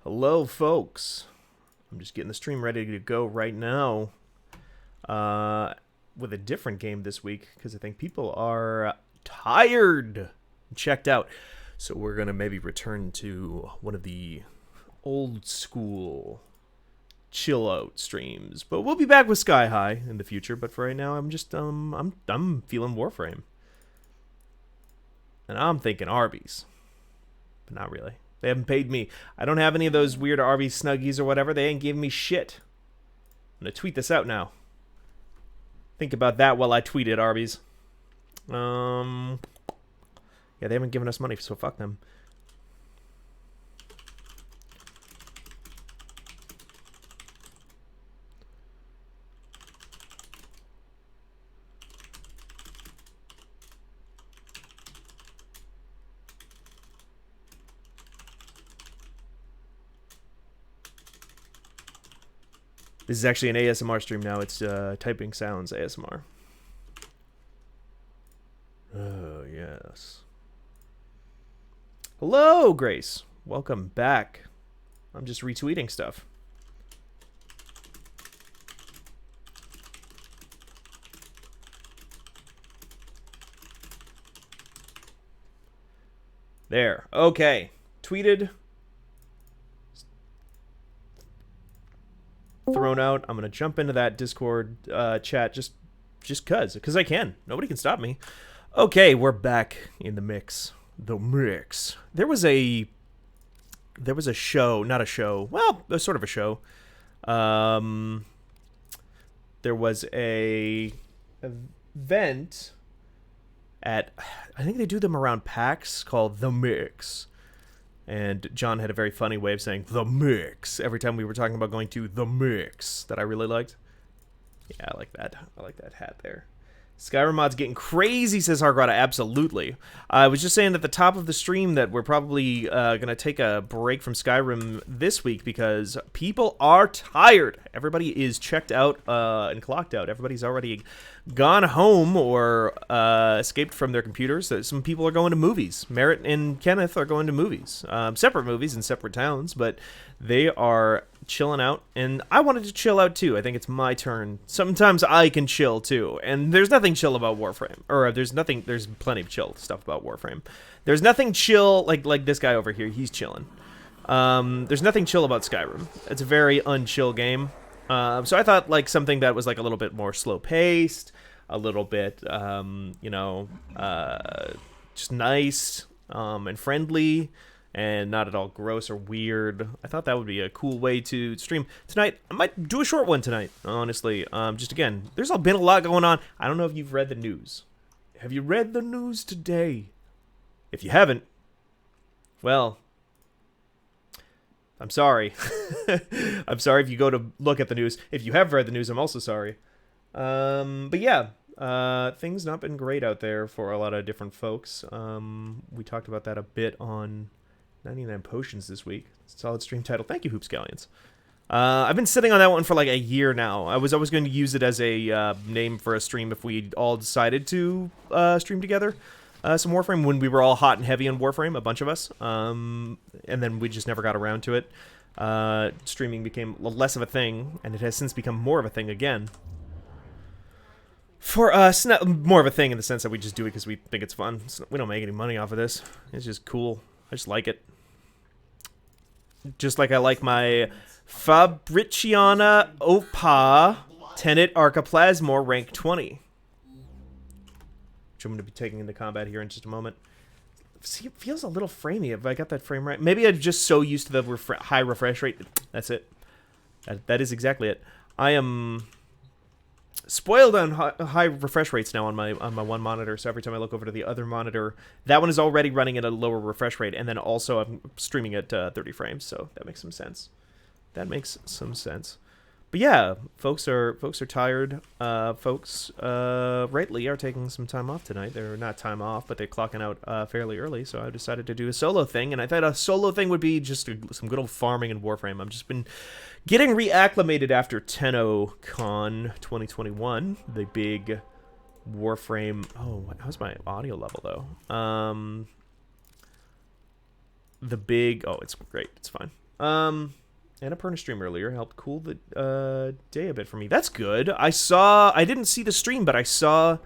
Hello, folks. I'm just getting the stream ready to go right now with a different game this week because I think people are tired, checked out. So we're going to maybe return to one of the old school chill out streams. But we'll be back with Sky High in the future. But for right now, I'm just I'm feeling Warframe. And I'm thinking Arby's. But not really. They haven't paid me. I don't have any of those weird Arby's Snuggies or whatever. They ain't giving me shit. I'm going to tweet this out now. Think about that while I tweet it, Arby's. Yeah, they haven't given us money, so fuck them. This is actually an ASMR stream now. It's typing sounds ASMR. Oh, yes. Hello, Grace. Welcome back. I'm just retweeting stuff. There. Okay. Tweeted. Thrown out. I'm gonna jump into that Discord chat just because I can. Nobody can stop me. Okay, we're back in the mix. The mix. There was a show, not a show. Well, it was sort of a show. There was a event at, I think they do them around PAX, called The Mix. And John had a very funny way of saying The Mix every time we were talking about going to The Mix that I really liked. Yeah, I like that. I like that hat there. Skyrim mod's getting crazy, says Hargrada. Absolutely. I was just saying at the top of the stream that we're probably going to take a break from Skyrim this week because people are tired. Everybody is checked out and clocked out. Everybody's already gone home or escaped from their computers. Some people are going to movies. Merritt and Kenneth are going to movies. Separate movies in separate towns, but they are chilling out, and I wanted to chill out too. I think it's my turn. Sometimes I can chill too, and there's nothing chill about Warframe, or there's plenty of chill stuff about Warframe. There's nothing chill like this guy over here. He's chilling. There's nothing chill about Skyrim. It's a very unchill game. So I thought like something that was like a little bit more slow paced, a little bit just nice and friendly, and not at all gross or weird. I thought that would be a cool way to stream tonight. I might do a short one tonight, honestly. Just again, there's been a lot going on. I don't know if you've read the news. Have you read the news today? If you haven't, well, I'm sorry. I'm sorry if you go to look at the news. If you have read the news, I'm also sorry. But yeah, things not been great out there for a lot of different folks. We talked about that a bit on 99 Potions this week. Solid stream title. Thank you, Hoop Scallions. I've been sitting on that one for like a year now. I was always going to use it as a name for a stream if we all decided to stream together. Some Warframe when we were all hot and heavy on Warframe, a bunch of us. And then we just never got around to it. Streaming became less of a thing, and it has since become more of a thing again. For us, not more of a thing in the sense that we just do it because we think it's fun. We don't make any money off of this. It's just cool. I just like it. Just like I like my Fabriciana Opa Tenet Archiplasmor rank 20. Which I'm going to be taking into combat here in just a moment. See, it feels a little framey. Have I got that frame right? Maybe I'm just so used to the high refresh rate. That's it. That is exactly it. I am spoiled on high refresh rates now on my one monitor, so every time I look over to the other monitor, that one is already running at a lower refresh rate, and then also I'm streaming at 30 frames, so that makes some sense. That makes some sense. But yeah, folks are tired. Folks rightly are taking some time off tonight. They're not time off, but they're clocking out fairly early, so I decided to do a solo thing, and I thought a solo thing would be just some good old farming in Warframe. I've just been getting reacclimated after TennoCon 2021, the big Warframe. Oh, how's my audio level though? The big. Oh, it's great. It's fine. Annapurna stream earlier helped cool the day a bit for me. That's good. I didn't see the stream, but I saw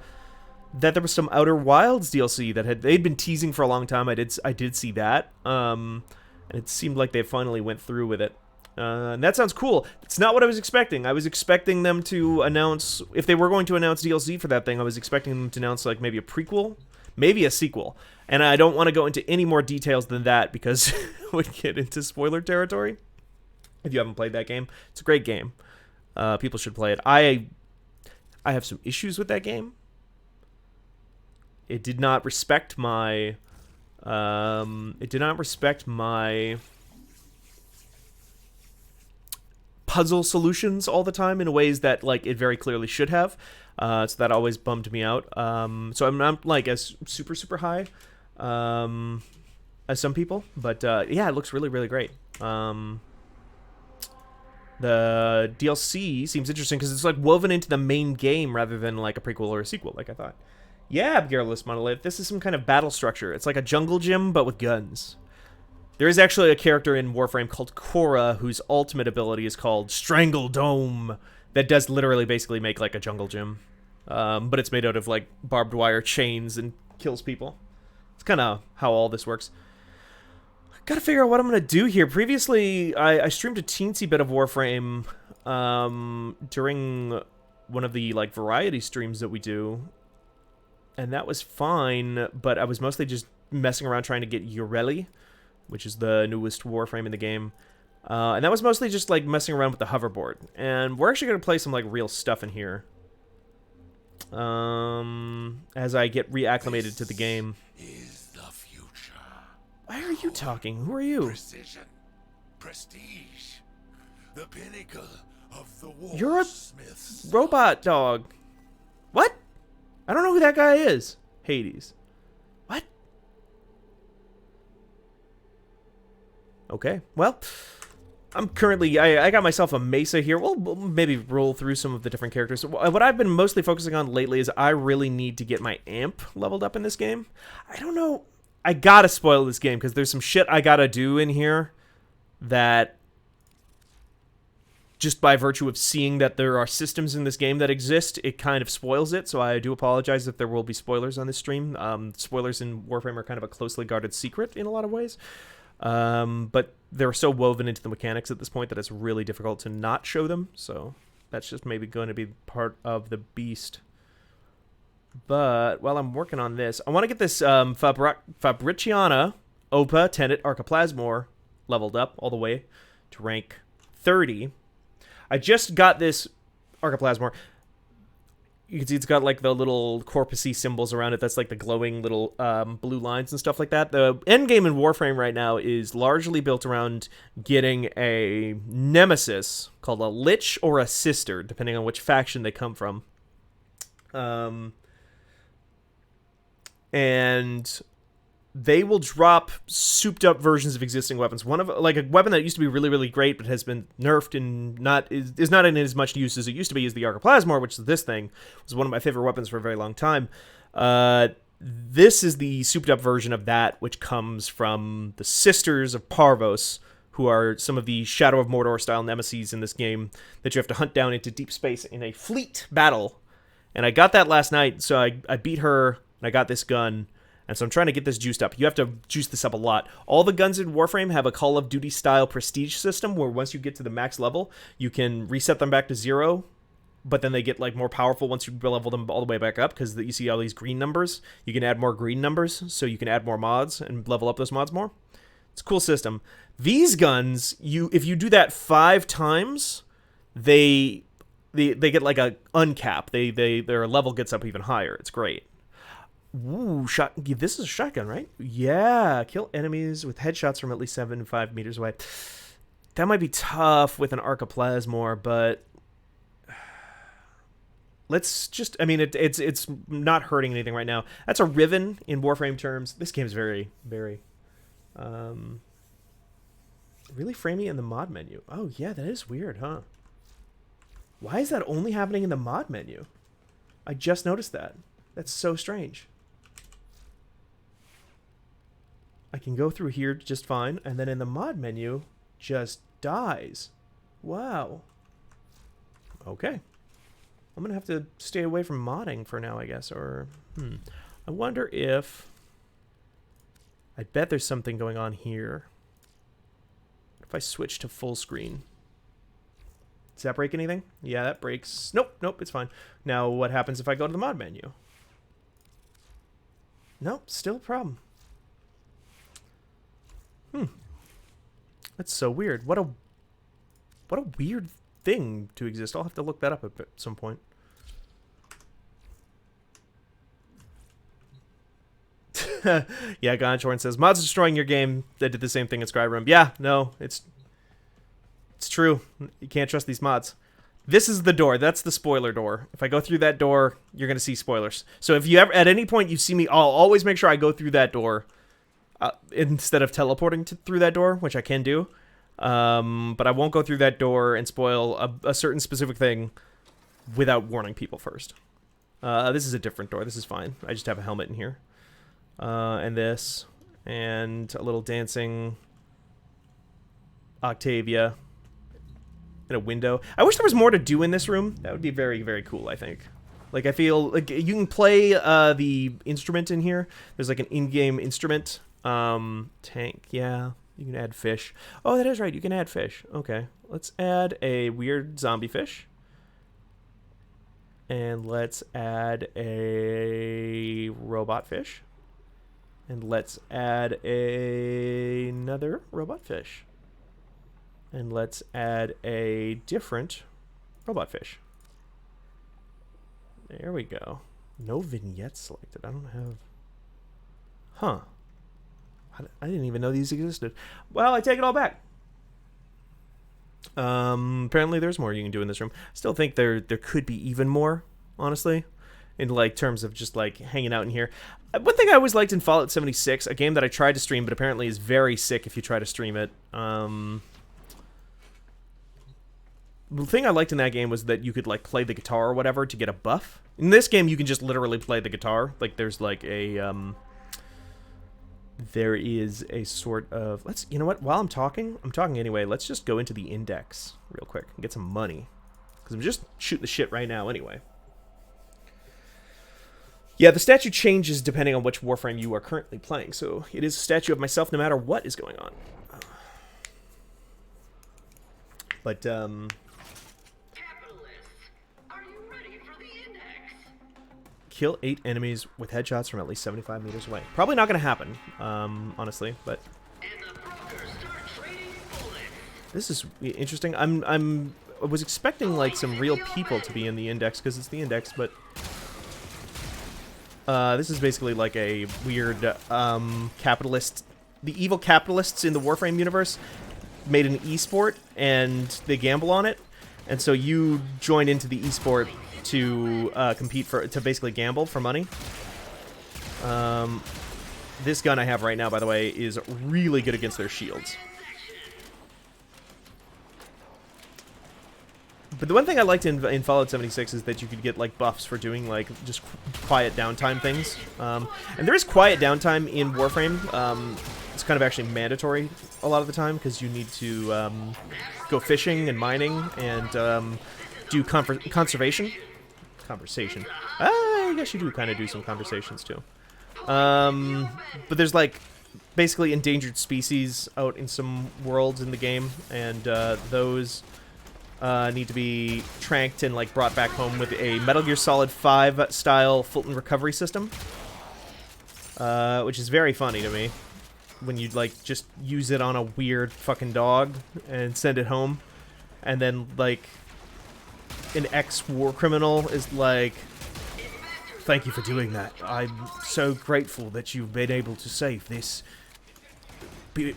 that there was some Outer Wilds DLC that they'd been teasing for a long time. I did see that. And it seemed like they finally went through with it. And that sounds cool. It's not what I was expecting. I was expecting them to announce, if they were going to announce DLC for that thing, I was expecting them to announce like maybe a prequel, maybe a sequel. And I don't want to go into any more details than that because it would get into spoiler territory. If you haven't played that game, it's a great game. People should play it. I have some issues with that game. It did not respect my puzzle solutions all the time in ways that like it very clearly should have. So that always bummed me out. So I'm not like as super high as some people, but yeah, it looks really, really great. The DLC seems interesting because it's like woven into the main game rather than like a prequel or a sequel, like I thought. Yeah, Gearless Monolith, this is some kind of battle structure. It's like a jungle gym, but with guns. There is actually a character in Warframe called Korra whose ultimate ability is called Strangle Dome that does literally basically make like a jungle gym. But it's made out of like barbed wire chains and kills people. It's kind of how all this works. Gotta figure out what I'm gonna do here. Previously, I streamed a teensy bit of Warframe during one of the like variety streams that we do, and that was fine. But I was mostly just messing around trying to get Ureli, which is the newest Warframe in the game, and that was mostly just like messing around with the hoverboard. And we're actually gonna play some like real stuff in here as I get reacclimated to the game. Why are you talking? Who are you? Precision, prestige, the pinnacle of the war. You're a robot dog. What? I don't know who that guy is. Hades. What? Okay, well, I'm currently, I got myself a Mesa here. We'll maybe roll through some of the different characters. What I've been mostly focusing on lately is I really need to get my amp leveled up in this game. I don't know. I gotta spoil this game because there's some shit I gotta do in here that just by virtue of seeing that there are systems in this game that exist, it kind of spoils it. So I do apologize if there will be spoilers on this stream. Spoilers in Warframe are kind of a closely guarded secret in a lot of ways. But they're so woven into the mechanics at this point that it's really difficult to not show them. So that's just maybe going to be part of the beast. But while I'm working on this, I want to get this Fabriciana Opa Tenet Archiplasmor leveled up all the way to rank 30. I just got this Archiplasmor. You can see it's got like the little corpusy symbols around it. That's like the glowing little blue lines and stuff like that. The end game in Warframe right now is largely built around getting a nemesis called a Lich or a Sister, depending on which faction they come from. And they will drop souped up versions of existing weapons. One of like a weapon that used to be really, really great but has been nerfed and is not in as much use as it used to be is the Archiplasmor, which is this thing. It was one of my favorite weapons for a very long time. This is the souped up version of that, which comes from the Sisters of Parvos, who are some of the Shadow of Mordor style nemesis in this game that you have to hunt down into deep space in a fleet battle. And I got that last night, so I beat her. And I got this gun, and so I'm trying to get this juiced up. You have to juice this up a lot. All the guns in Warframe have a Call of Duty style prestige system where once you get to the max level, you can reset them back to 0, but then they get like more powerful once you level them all the way back up because you see all these green numbers. You can add more green numbers, so you can add more mods and level up those mods more. It's a cool system. These guns, if you do that 5 times, they get like a uncap. Their level gets up even higher. It's great. Ooh, this is a shotgun, right? Yeah, kill enemies with headshots from at least 75 meters away. That might be tough with an Archiplasmor, but let's just, I mean, it's not hurting anything right now. That's a Riven in Warframe terms. This game is very, very, really framey in the mod menu. Oh, yeah, that is weird, huh? Why is that only happening in the mod menu? I just noticed that. That's so strange. I can go through here just fine, and then in the mod menu, just dies. Wow. Okay. I'm gonna have to stay away from modding for now, I guess, or... I wonder if... I bet there's something going on here. If I switch to full screen... Does that break anything? Yeah, that breaks... Nope, nope, it's fine. Now, what happens if I go to the mod menu? Nope, still a problem. That's so weird. What a weird thing to exist. I'll have to look that up at some point. Yeah, Gonchorn says, mods destroying your game. They did the same thing in Skyrim. Yeah, no, it's true. You can't trust these mods. This is the door. That's the spoiler door. If I go through that door, you're going to see spoilers. So if you ever, at any point you see me, I'll always make sure I go through that door instead of teleporting through that door, which I can do. But I won't go through that door and spoil a certain specific thing without warning people first. This is a different door. This is fine. I just have a helmet in here. And this. And a little dancing Octavia. In a window. I wish there was more to do in this room. That would be very, very cool, I think. Like, I feel like you can play the instrument in here. There's like an in-game instrument. Tank, yeah. You can add fish. Oh, that is right. You can add fish. Okay. Let's add a weird zombie fish. And let's add a robot fish. And let's add another robot fish. And let's add a different robot fish. There we go. No vignettes selected. I don't have... Huh. I didn't even know these existed. Well, I take it all back. Apparently there's more you can do in this room. Still think there could be even more, honestly. In like terms of just like hanging out in here. One thing I always liked in Fallout 76, a game that I tried to stream but apparently is very sick if you try to stream it. The thing I liked in that game was that you could like play the guitar or whatever to get a buff. In this game, you can just literally play the guitar. Like there's like a there is a sort of you know what? While I'm talking anyway. Let's just go into the index real quick and get some money because I'm just shooting the shit right now anyway. Yeah, the statue changes depending on which Warframe you are currently playing. So it is a statue of myself no matter what is going on. But kill 8 enemies with headshots from at least 75 meters away. Probably not going to happen, honestly, but... This is interesting. I was expecting, like, some real people to be in the index, because it's the index, but... this is basically, like, a weird, capitalist... The evil capitalists in the Warframe universe made an esport, and they gamble on it, and so you join into the esport to compete to basically gamble for money. This gun I have right now, by the way, is really good against their shields. But the one thing I liked in Fallout 76 is that you could get like buffs for doing like just quiet downtime things. And there is quiet downtime in Warframe. It's kind of actually mandatory a lot of the time because you need to go fishing and mining and do conservation. Conversation. I guess you do kind of do some conversations too. But there's like basically endangered species out in some worlds in the game, and those need to be tranked and like brought back home with a Metal Gear Solid 5 style Fulton recovery system, which is very funny to me when you like just use it on a weird fucking dog and send it home, and then like an ex-war criminal is like, thank you for doing that. I'm so grateful that you've been able to save this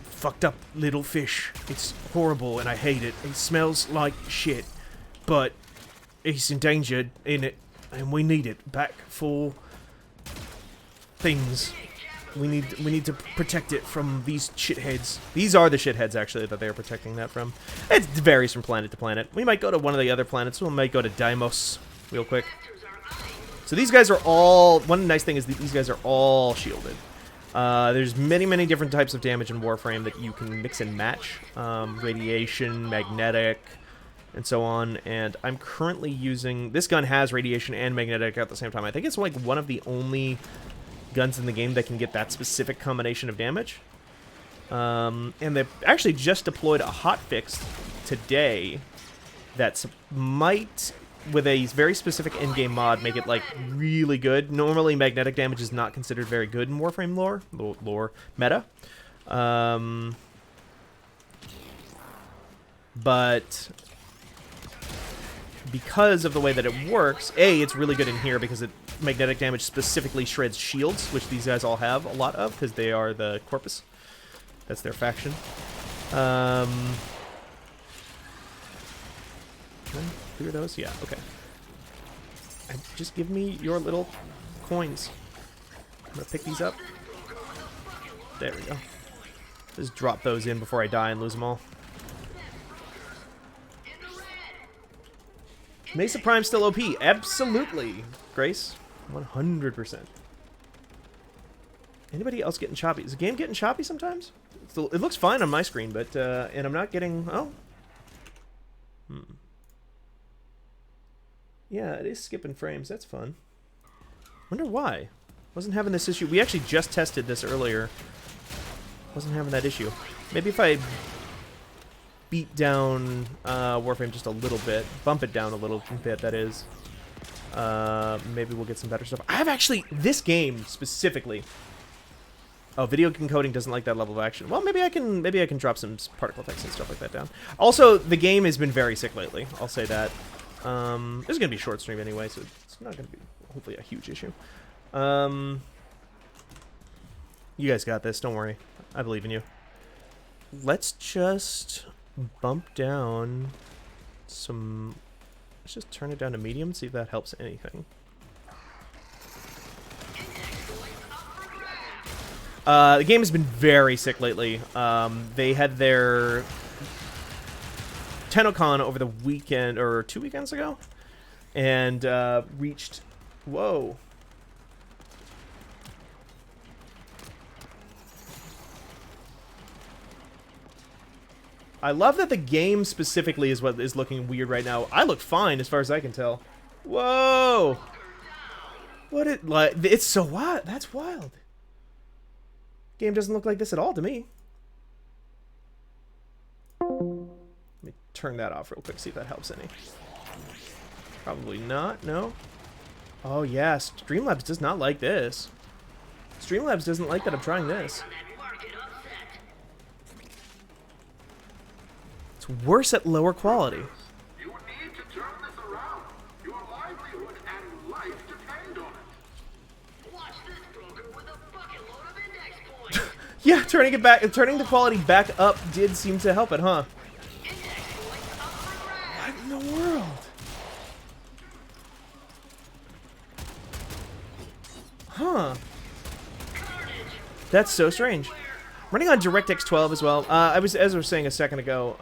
fucked up little fish. It's horrible and I hate it. It smells like shit, but it's endangered in it and we need it back for things. We need to protect it from these shitheads. These are the shitheads, actually, that they are protecting that from. It varies from planet to planet. We might go to one of the other planets. We might go to Deimos real quick. So these guys are all... One nice thing is that these guys are all shielded. There's many different types of damage in Warframe that you can mix and match. Radiation, magnetic, and so on. And I'm currently using... This gun has radiation and magnetic at the same time. I think it's like one of the only guns in the game that can get that specific combination of damage. And they actually just deployed a hotfix today that might, with a very specific in-game mod, make it like really good. Normally, magnetic damage is not considered very good in Warframe lore meta. But because of the way that it works, it's really good in here because magnetic damage specifically shreds shields, which these guys all have a lot of because they are the Corpus. That's their faction. Can I clear those? Yeah, okay. Just give me your little coins. I'm gonna pick these up. There we go. Just drop those in before I die and lose them all. Mesa Prime still OP? Absolutely, Grace. 100%. Anybody else getting choppy? Is the game getting choppy sometimes? It looks fine on my screen, but and I'm not getting... Oh. Yeah, it is skipping frames. That's fun. Wonder why. Wasn't having this issue. We actually just tested this earlier. Wasn't having that issue. Maybe if I beat down Warframe just a little bit, bump it down a little bit, that is, maybe we'll get some better stuff. I've actually... This game, specifically... Oh, video encoding doesn't like that level of action. Well, maybe I can drop some particle effects and stuff like that down. Also, the game has been very sick lately. I'll say that. This is gonna be a short stream anyway, so it's not gonna be hopefully a huge issue. You guys got this. Don't worry. I believe in you. Let's just bump down some. Let's just turn it down to medium. See if that helps anything. The game has been very sick lately. They had their TennoCon over the weekend, or 2 weekends ago, and reached... Whoa. I love that the game specifically is what is looking weird right now. I look fine as far as I can tell. Whoa! What it like? It's so wild. That's wild. Game doesn't look like this at all to me. Let me turn that off real quick, see if that helps any. Probably not, no. Oh yeah, Streamlabs does not like this. Streamlabs doesn't like that I'm trying this. It's worse at lower quality. You need to turn this around. Your livelihood and life depend on it. Watch this broker with a bucket load of index points. Yeah, turning the quality back up did seem to help it, huh? What in the world? Huh. That's so strange. Running on DirectX 12 as well. As I was saying a second ago,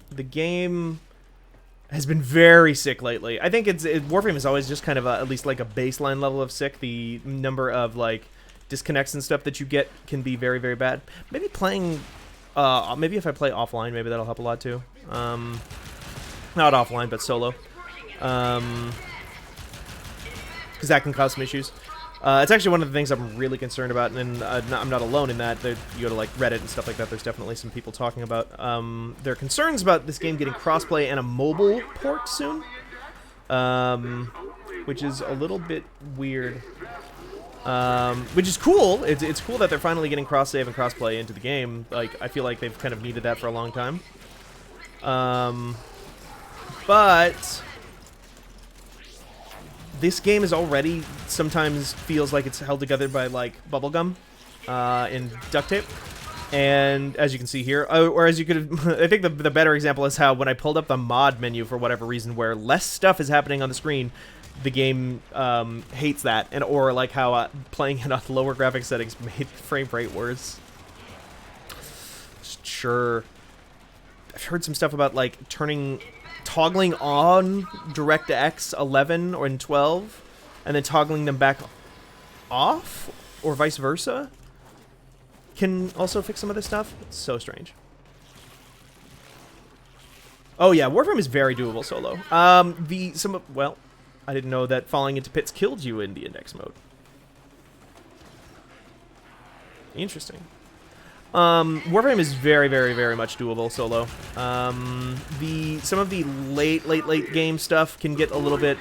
the game has been very sick lately. I think Warframe is always just kind of at least like a baseline level of sick. The number of like disconnects and stuff that you get can be very, very bad. Maybe playing, maybe if I play offline, maybe that'll help a lot too. Not offline, but solo. Because that can cause some issues. It's actually one of the things I'm really concerned about, and I'm not alone in that. You go to like Reddit and stuff like that, there's definitely some people talking about their concerns about this game getting crossplay and a mobile port soon, which is a little bit weird. Which is cool. It's cool that they're finally getting cross-save and crossplay into the game. Like, I feel like they've kind of needed that for a long time. But this game is already sometimes feels like it's held together by like bubblegum and duct tape. And as you can see here, or as you could have, I think the better example is how when I pulled up the mod menu for whatever reason where less stuff is happening on the screen, the game hates that, and or like how playing it on lower graphic settings made frame rate worse. Sure. I've heard some stuff about like toggling on DirectX 11 or in 12, and then toggling them back off, or vice versa. can also fix some of this stuff. It's so strange. Oh yeah, Warframe is very doable solo. Well, I didn't know that falling into pits killed you in the index mode. Interesting. Warframe is very, very, very much doable solo. Some of the late game stuff can get a little bit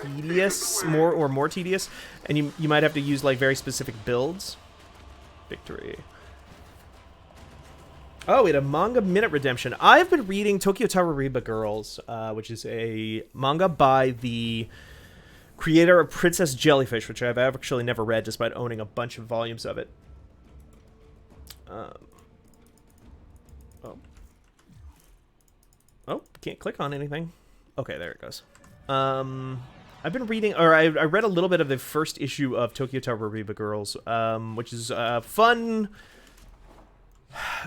tedious, more tedious, and you might have to use like very specific builds. Victory. Oh, we had a manga minute redemption. I've been reading Tokyo Tarariba Girls, which is a manga by the creator of Princess Jellyfish, which I've actually never read, despite owning a bunch of volumes of it. Oh, can't click on anything. Okay, there it goes. I've been reading, or I read a little bit of the first issue of Tokyo Tarariba Girls, which is fun,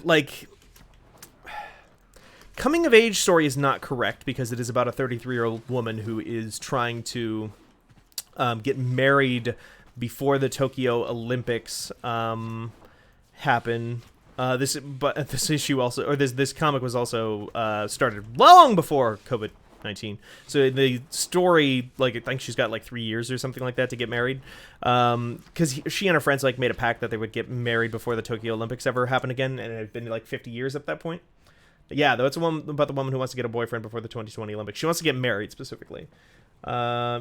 like, coming of age story is not correct because it is about a 33-year-old woman who is trying to get married before the Tokyo Olympics happen. This issue also, or this comic was also started long before COVID-19. So the story, like, I think she's got like 3 years or something like that to get married, because she and her friends like made a pact that they would get married before the Tokyo Olympics ever happen again, and it had been like 50 years at that point. Yeah, though, it's about the woman who wants to get a boyfriend before the 2020 Olympics. She wants to get married specifically.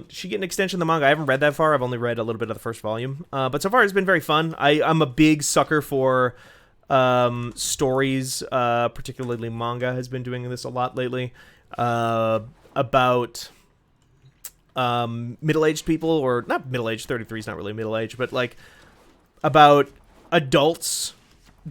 She get an extension of the manga. I haven't read that far. I've only read a little bit of the first volume, but so far it's been very fun. I'm a big sucker for stories, particularly manga has been doing this a lot lately, about middle-aged people, or not middle-aged, 33 is not really middle-aged, but like about adults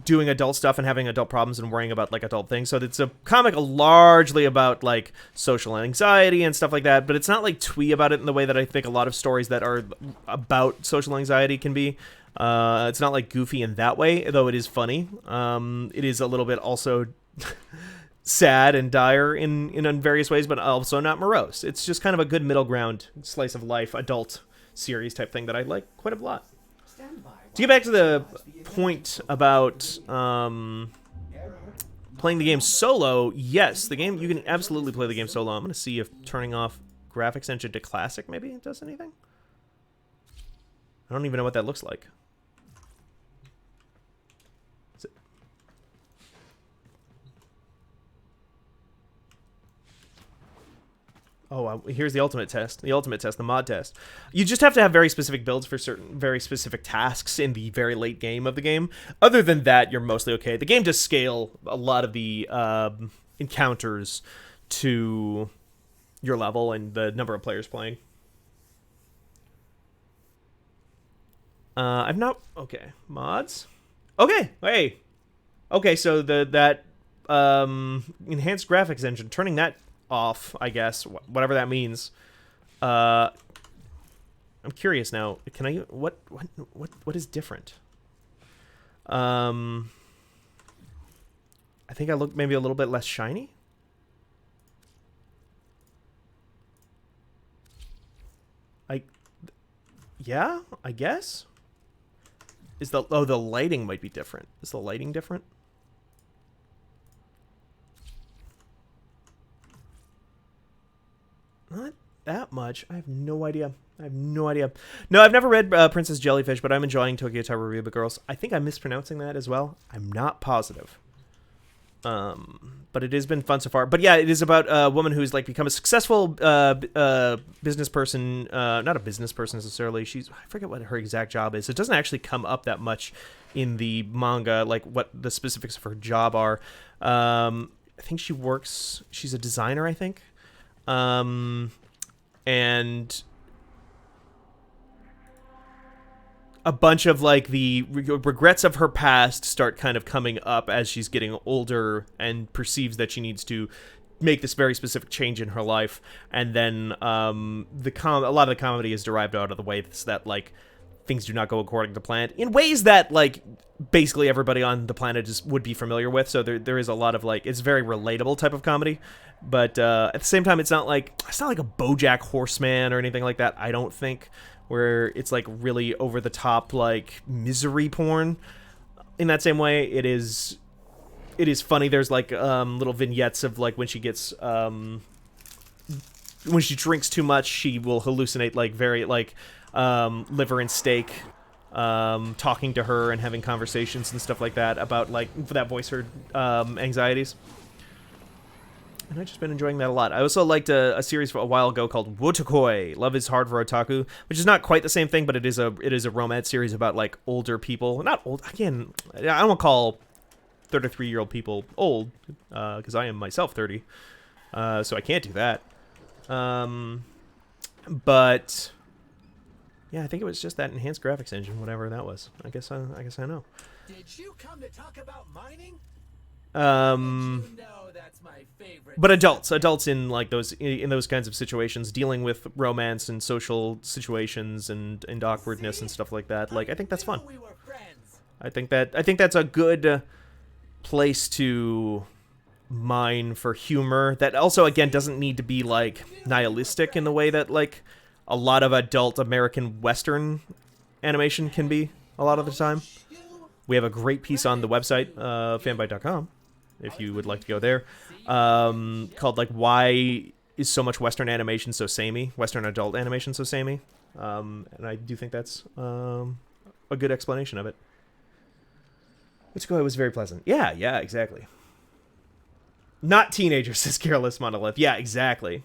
doing adult stuff and having adult problems and worrying about like adult things. So it's a comic largely about like social anxiety and stuff like that, but it's not like twee about it in the way that I think a lot of stories that are about social anxiety can be. It's not like goofy in that way, though it is funny. It is a little bit also sad and dire in various ways, but also not morose. It's just kind of a good middle ground slice of life adult series type thing that I like quite a lot. To get back to the point about playing the game solo, yes, the game, you can absolutely play the game solo. I'm going to see if turning off graphics engine to classic maybe does anything. I don't even know what that looks like. Oh, here's the ultimate test. The mod test. You just have to have very specific builds for certain very specific tasks in the very late game of the game. Other than that, you're mostly okay. The game does scale a lot of the encounters to your level and the number of players playing. I've not... Okay. Mods? Okay. Hey. Okay, so that enhanced graphics engine, turning that off, I guess, whatever that means. I'm curious now. Can I... What is different? I think I look maybe a little bit less shiny. Yeah, I guess. Is the lighting might be different. Is the lighting different? Not that much. I have no idea. No, I've never read Princess Jellyfish, but I'm enjoying Tokyo Tarariba Girls. I think I'm mispronouncing that as well. I'm not positive. But it has been fun so far. But yeah, it is about a woman who's like become a successful business person. Not a business person necessarily. I forget what her exact job is. It doesn't actually come up that much in the manga, like what the specifics of her job are. I think she's a designer, I think. And a bunch of like the regrets of her past start kind of coming up as she's getting older and perceives that she needs to make this very specific change in her life. And then a lot of the comedy is derived out of the way that like things do not go according to plan in ways that like basically everybody on the planet just would be familiar with. So there is a lot of like, it's very relatable type of comedy, but at the same time it's not like a BoJack Horseman or anything like that, I don't think, where it's like really over the top like misery porn. in that same way, it is funny. There's like little vignettes of like when she gets when she drinks too much, she will hallucinate like very like liver and steak talking to her and having conversations and stuff like that about like that voice her anxieties. And I've just been enjoying that a lot. I also liked a series for a while ago called Wotakoi, Love is Hard for Otaku, which is not quite the same thing, but it is a romance series about like older people. Not old, again, I don't want to call 33-year-old people old, because I am myself 30, so I can't do that. But yeah, I think it was just that enhanced graphics engine, whatever that was. I guess I know. Did you come to talk about mining? That's my favorite. But adults in like those kinds of situations, dealing with romance and social situations and awkwardness and stuff like that. Like I think that's fun. We were friends. I think that's a good place to mine for humor. That also again doesn't need to be like nihilistic in the way that like a lot of adult American Western animation can be a lot of the time. We have a great piece on the website, fanbyte.com, if you would like to go there, called like why is so much Western animation so samey, Western adult animation so samey, and I do think that's a good explanation of it. Which was very pleasant. Yeah, exactly. Not teenagers, says Careless Monolith. Yeah, exactly.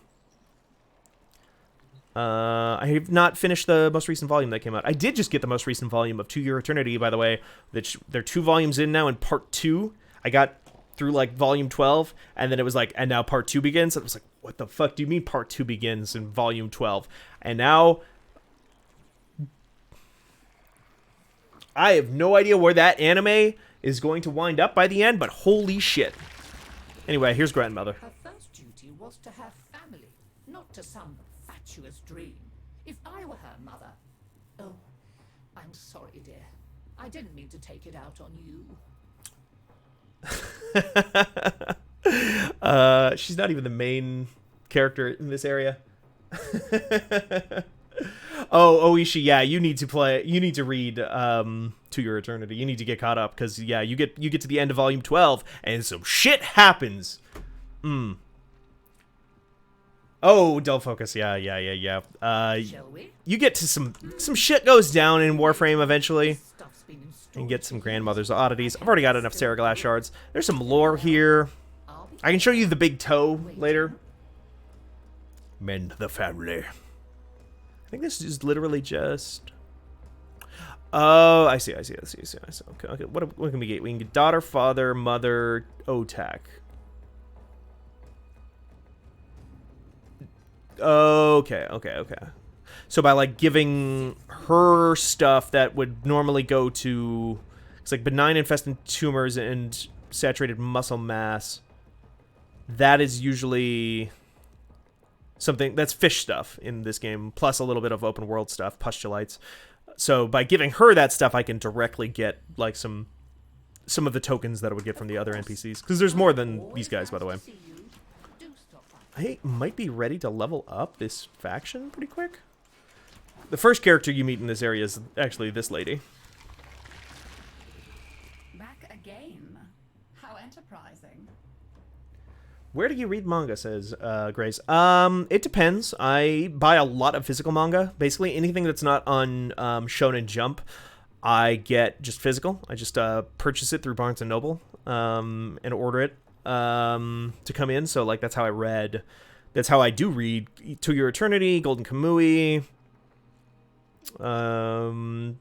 I have not finished the most recent volume that came out. I did just get the most recent volume of To Your Eternity, by the way. They're 2 volumes in now, in part 2. I got through, like, volume 12, and then it was like, and now part 2 begins? And I was like, what the fuck do you mean part 2 begins in volume 12? And now I have no idea where that anime is going to wind up by the end, but holy shit. Anyway, here's Grandmother. Her first duty was to have family, not to some fatuous dream. If I were her mother... Oh, I'm sorry, dear. I didn't mean to take it out on you. She's not even the main character in this area. Oh, Oishi, yeah, you need to read To Your Eternity. You need to get caught up, because yeah, you get to the end of volume 12 and some shit happens. Oh, dull focus. Yeah. Shall we? You get to some shit goes down in Warframe eventually. And get some Grandmother's oddities. I've already got enough Sarah Glass shards. There's some lore here. I can show you the big toe later. Mend the family. I think this is literally just... Oh, I see. Okay. What can we get? We can get daughter, father, mother, Otak. Okay. So by like giving her stuff that would normally go to, it's like benign infested tumors and saturated muscle mass, that is usually something that's fish stuff in this game, plus a little bit of open world stuff, pustulites. So by giving her that stuff, I can directly get like some of the tokens that I would get from the other NPCs, because there's more than these guys, by the way. I might be ready to level up this faction pretty quick. The first character you meet in this area is actually this lady. Back again. How enterprising. Where do you read manga, says Grace. It depends. I buy a lot of physical manga. Basically, anything that's not on Shonen Jump, I get just physical. I just purchase it through Barnes & Noble and order it to come in. So, like, that's how I do read To Your Eternity, Golden Kamui, Tokyo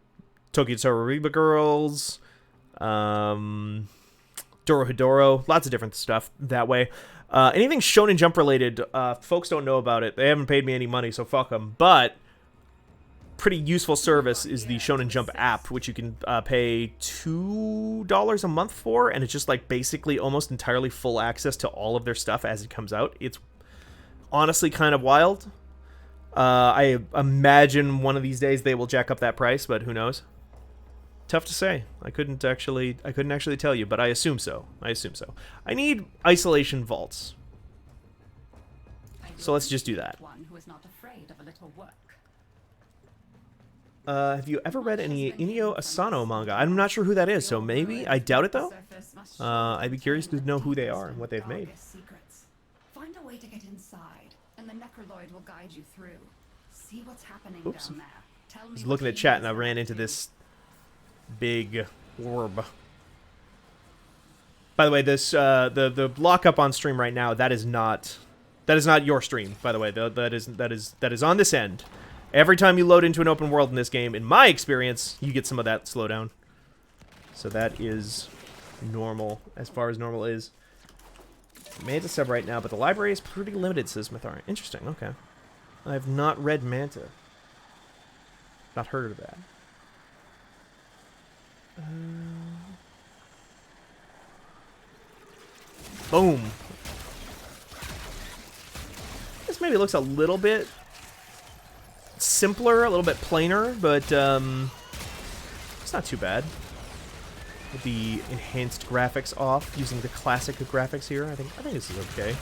Tsuru Girls, Dorohedoro, lots of different stuff that way. Anything Shonen Jump related, folks don't know about it. They haven't paid me any money, so fuck them. But pretty useful service is the Shonen Jump app, which you can pay $2 a month for, and it's just like basically almost entirely full access to all of their stuff as it comes out. It's honestly kind of wild. I imagine one of these days they will jack up that price, but who knows? Tough to say. I couldn't actually tell you, but I assume so. I need isolation vaults. So let's just do that. One who is not afraid of a little work. Have you ever read any Inio Asano manga? I'm not sure who that is, so maybe. I doubt it, though. I'd be curious to know who they are and what they've made. Secrets. Find a way to get inside, and the Necroloid will guide you through. See what's happening Oops. down there. Tell I me was what looking you at chat need and I to ran know. into this big orb. By the way, this the lockup on stream right now, that is not your stream, by the way. That is on this end. Every time you load into an open world in this game, in my experience, you get some of that slowdown. So that is normal, as far as normal is. Manta sub right now, but the library is pretty limited, says Mythar. Interesting, okay. I've not read Manta. Not heard of that. Boom. This maybe looks a little bit simpler, a little bit plainer, but it's not too bad. With the enhanced graphics off, using the classic graphics here, I think this is okay.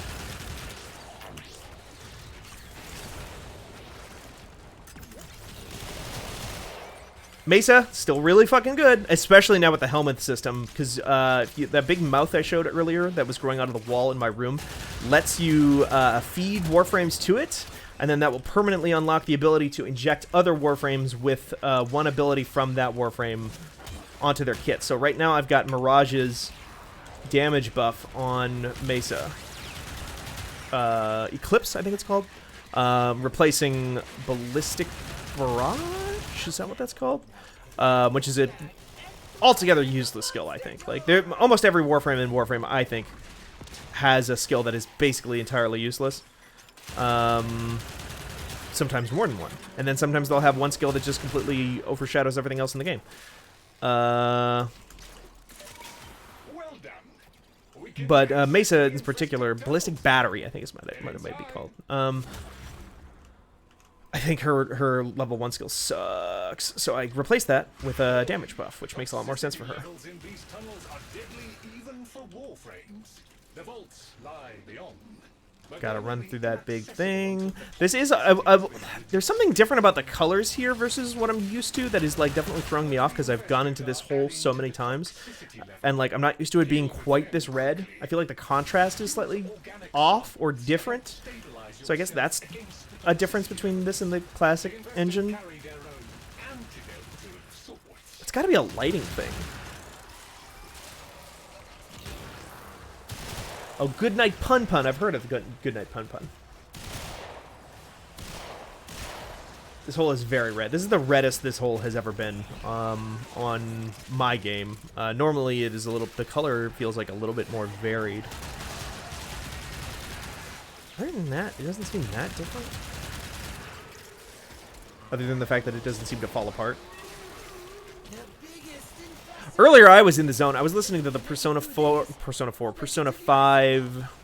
Mesa, still really fucking good, especially now with the helmet system, because that big mouth I showed earlier that was growing out of the wall in my room lets you feed Warframes to it, and then that will permanently unlock the ability to inject other Warframes with one ability from that Warframe onto their kit. So right now I've got Mirage's damage buff on Mesa. Eclipse, I think it's called. Replacing Ballistic Barrage? Is that what that's called? Which is a altogether useless skill, I think. Like, almost every Warframe in Warframe, I think, has a skill that is basically entirely useless. Sometimes more than one. And then sometimes they'll have one skill that just completely overshadows everything else in the game. But Mesa in particular, Ballistic Battery, I think is what it might be called. I think her level 1 skill sucks, so I replaced that with a damage buff, which makes a lot more sense for her. Gotta run through that big thing. This is there's something different about the colors here versus what I'm used to that is like definitely throwing me off because I've gone into this hole so many times, and like I'm not used to it being quite this red. I feel like the contrast is slightly off or different, so I guess that's a difference between this and the classic engine. It's got to be a lighting thing. Oh, Goodnight Pun Pun. I've heard of Goodnight Pun Pun. This hole is very red. This is the reddest this hole has ever been on my game. Normally, it is a little. The color feels like a little bit more varied. Other than that, it doesn't seem that different. Other than the fact that it doesn't seem to fall apart. Earlier, I was in the zone. I was listening to the Persona 5...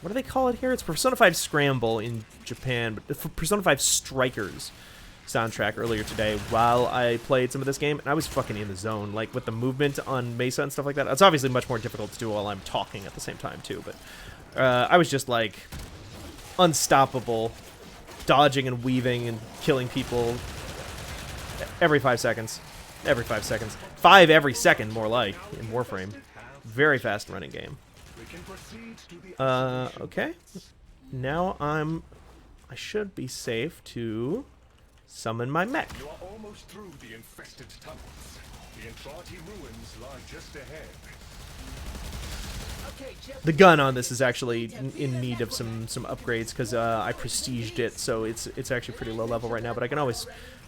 What do they call it here? It's Persona 5 Scramble in Japan, but the Persona 5 Strikers soundtrack earlier today while I played some of this game, and I was fucking in the zone. Like, with the movement on Mesa and stuff like that. It's obviously much more difficult to do while I'm talking at the same time, too, but I was just, like, unstoppable, dodging and weaving and killing people every 5 seconds. Every 5 seconds. 5 every second, more like, in Warframe. Very fast running game. Okay. Now I should be safe to summon my mech. You are almost through the infested tunnels. The Entrati ruins lie just ahead. The gun on this is actually in need of some upgrades because I prestiged it, so it's actually pretty low level right now, but I can always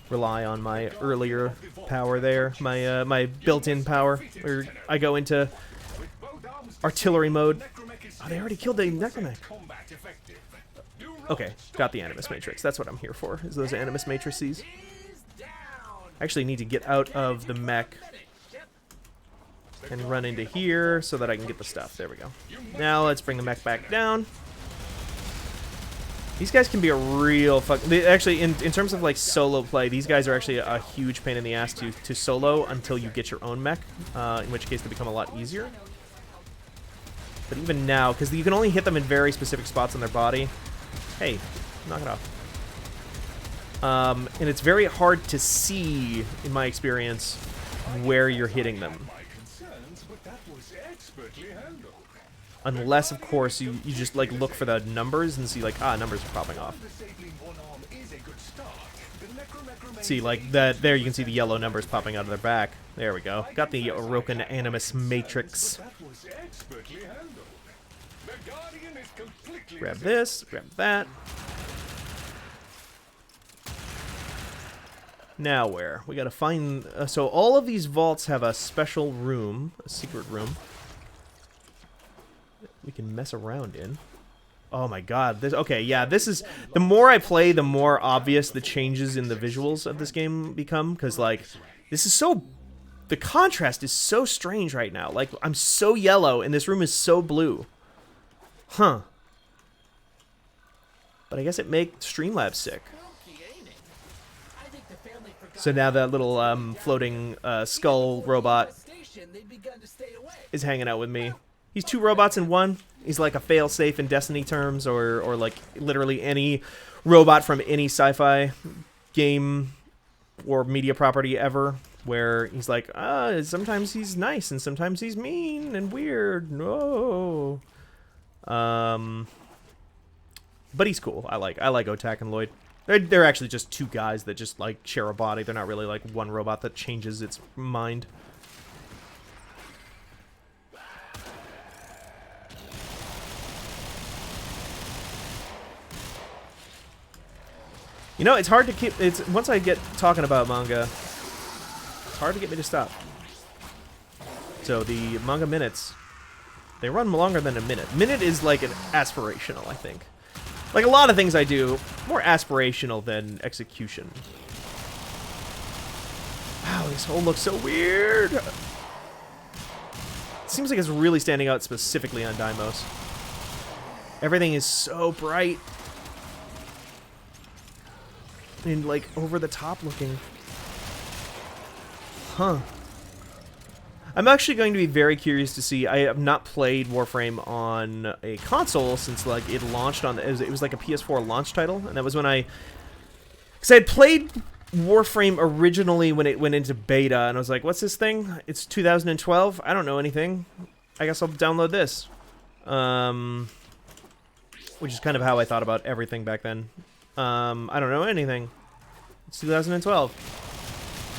rely on my earlier power there, my built-in power, where I go into artillery mode. Oh, they already killed the Necromech. Okay, got the Animus Matrix. That's what I'm here for, is those Animus Matrices. I actually need to get out of the mech and run into here so that I can get the stuff. There we go. Now let's bring the mech back down. These guys can be a real actually, in terms of like solo play, these guys are actually a huge pain in the ass to solo until you get your own mech, in which case they become a lot easier. But even now, because you can only hit them in very specific spots on their body. Hey, knock it off. and it's very hard to see, in my experience, where you're hitting them. My concerns, but that was expertly handled. Unless, of course, you just like look for the numbers and see like, numbers are popping off. Disabling one arm is a good start. The necro See, like that. There you can see the yellow numbers popping out of their back. There we go. Got the Orokin Animus Matrix. That was expertly handled. The Guardian is completely Grab this. Grab that. Now where? We gotta find... so all of these vaults have a special room. A secret room. We can mess around in. Oh my god. This, okay, yeah, this is... The more I play, the more obvious the changes in the visuals of this game become. Because, like, this is so... The contrast is so strange right now. Like, I'm so yellow, and this room is so blue. Huh. But I guess it makes Streamlabs sick. So now that little floating skull robot is hanging out with me. He's two robots in one. He's like a fail-safe in Destiny terms, or like literally any robot from any sci-fi game or media property ever, where he's like, sometimes he's nice and sometimes he's mean and weird. No. But he's cool. I like Otak and Lloyd. They're actually just two guys that just, like, share a body. They're not really, like, one robot that changes its mind. You know, it's hard to keep... Once I get talking about manga, it's hard to get me to stop. So, the manga minutes, they run longer than a minute. Minute is, like, an aspirational, I think. Like a lot of things I do, more aspirational than execution. Wow, this hole looks so weird. It seems like it's really standing out specifically on Deimos. Everything is so bright. And like over the top looking. Huh. I'm actually going to be very curious to see. I have not played Warframe on a console since like it launched on. It was like a PS4 launch title, and that was when because I had played Warframe originally when it went into beta, and I was like, "What's this thing? It's 2012. I don't know anything. I guess I'll download this." Which is kind of how I thought about everything back then. I don't know anything. It's 2012.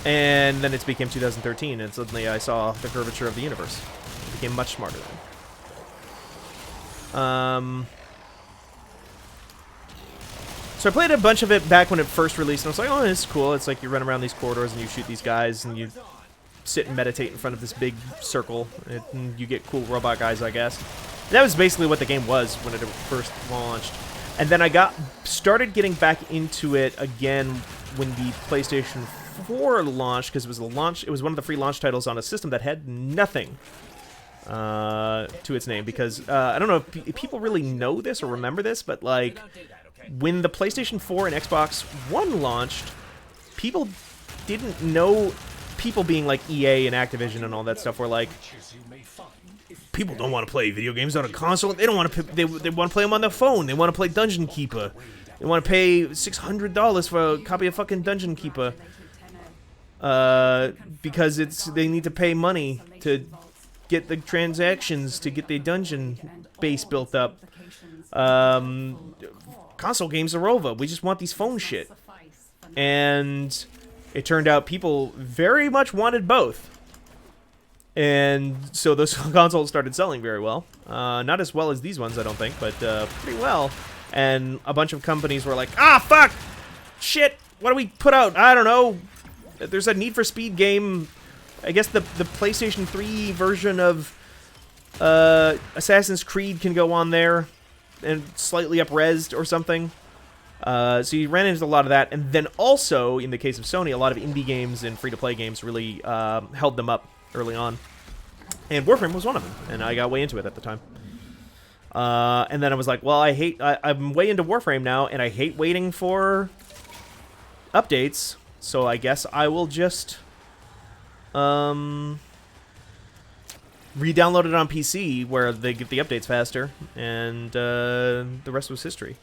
And then it became 2013, and suddenly I saw the curvature of the universe. It became much smarter then. So I played a bunch of it back when it first released, and I was like, oh, this is cool. It's like you run around these corridors and you shoot these guys, and you sit and meditate in front of this big circle, and you get cool robot guys, I guess. And that was basically what the game was when it first launched. And then I started getting back into it again when the PlayStation 4 launched, because it was one of the free launch titles on a system that had nothing to its name, because I don't know if people really know this or remember this, but like when the PlayStation 4 and Xbox One launched, people didn't know, people being like EA and Activision and all that stuff were like, people don't want to play video games on a console. They don't want to. They want to play them on their phone. They want to play Dungeon Keeper. They want to pay $600 for a copy of fucking Dungeon Keeper. Because they need to pay money to get the transactions to get the dungeon base built up. Console games are over. We just want these phone shit. And it turned out people very much wanted both. And so those consoles started selling very well. Not as well as these ones, I don't think, but pretty well. And a bunch of companies were like, fuck! Shit! What do we put out? I don't know. There's a Need for Speed game. I guess the PlayStation 3 version of Assassin's Creed can go on there and slightly up-resed or something. So you ran into a lot of that. And then also, in the case of Sony, a lot of indie games and free-to-play games really held them up early on. And Warframe was one of them, and I got way into it at the time. And then I was like, well, I'm way into Warframe now, and I hate waiting for updates. So I guess I will just re-download it on PC where they get the updates faster, and the rest was history.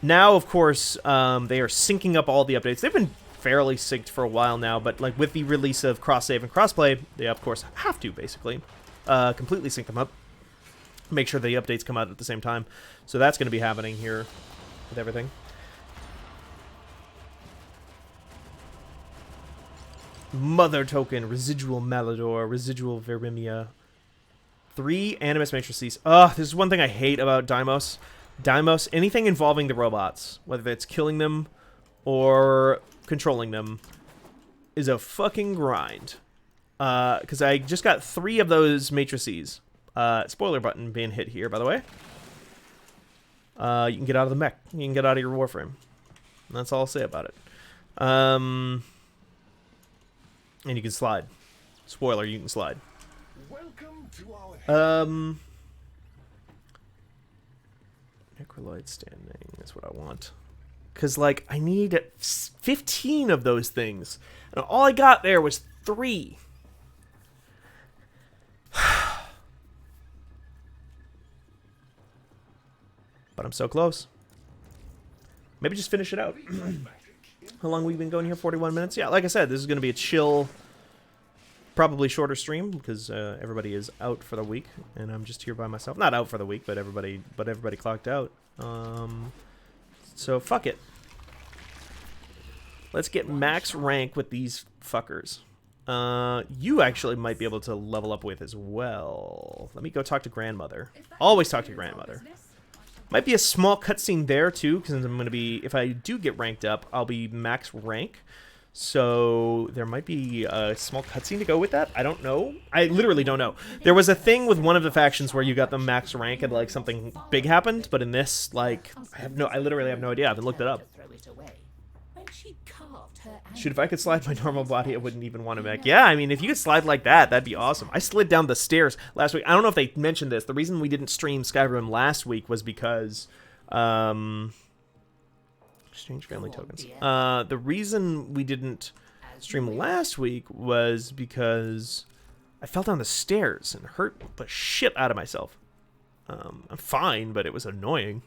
Now, of course, they are syncing up all the updates. They've been fairly synced for a while now, but like with the release of cross-save and crossplay, they of course have to basically completely sync them up. Make sure the updates come out at the same time. So that's going to be happening here with everything. Mother token, residual Malador, residual Verimia. 3 Animus Matrices. Ugh, this is one thing I hate about Deimos. Deimos, anything involving the robots, whether it's killing them or controlling them, is a fucking grind. Because I just got 3 of those matrices. Spoiler button being hit here, by the way. You can get out of the mech. You can get out of your Warframe. That's all I'll say about it. And you can slide. Spoiler, you can slide. Welcome to our Necroloid standing is what I want. Because, like, I need 15 of those things. And all I got there was 3. But I'm so close. Maybe just finish it out. How long have we been going here? 41 minutes? Yeah, like I said, this is going to be a chill, probably shorter stream because everybody is out for the week, and I'm just here by myself. Not out for the week, but everybody clocked out. So fuck it. Let's get max rank with these fuckers. You actually might be able to level up with as well. Let me go talk to grandmother. Always talk to grandmother. Might be a small cutscene there too, because I'm going to be, if I do get ranked up, I'll be max rank. So there might be a small cutscene to go with that. I don't know. I literally don't know. There was a thing with one of the factions where you got the max rank and like something big happened, but in this, like, I literally have no idea. I haven't looked it up. Shoot, if I could slide my normal body, I wouldn't even want to mech. Yeah, I mean, if you could slide like that, that'd be awesome. I slid down the stairs last week. I don't know if they mentioned this. The reason we didn't stream Skyrim last week was because, exchange family tokens. The reason we didn't stream last week was because I fell down the stairs and hurt the shit out of myself. I'm fine, but it was annoying.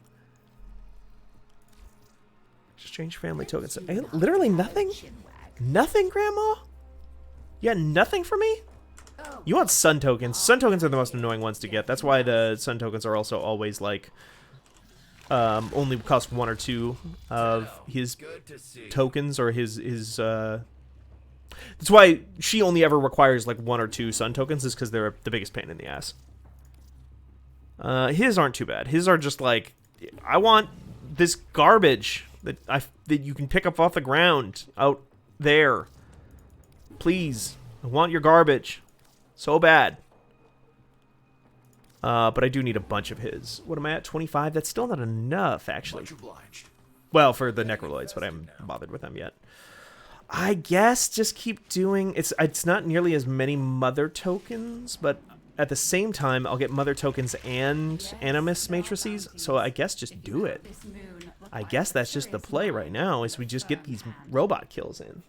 Exchange family tokens. Literally nothing? Nothing, Grandma? You got nothing for me? You want sun tokens. Sun tokens are the most annoying ones to get. That's why the sun tokens are also always like only cost 1 or 2 of his tokens or his that's why she only ever requires like 1 or 2 sun tokens, is because they're the biggest pain in the ass. His aren't too bad. His are just like, I want this garbage that you can pick up off the ground out there. Please, I want your garbage so bad. But I do need a bunch of his. What am I at? 25? That's still not enough, actually. Well, for the Necroloids, but I haven't bothered with them yet. I guess just keep doing... It's not nearly as many mother tokens, but at the same time, I'll get mother tokens and animus matrices, so I guess just do it. I guess that's just the play right now, is we just get these robot kills in.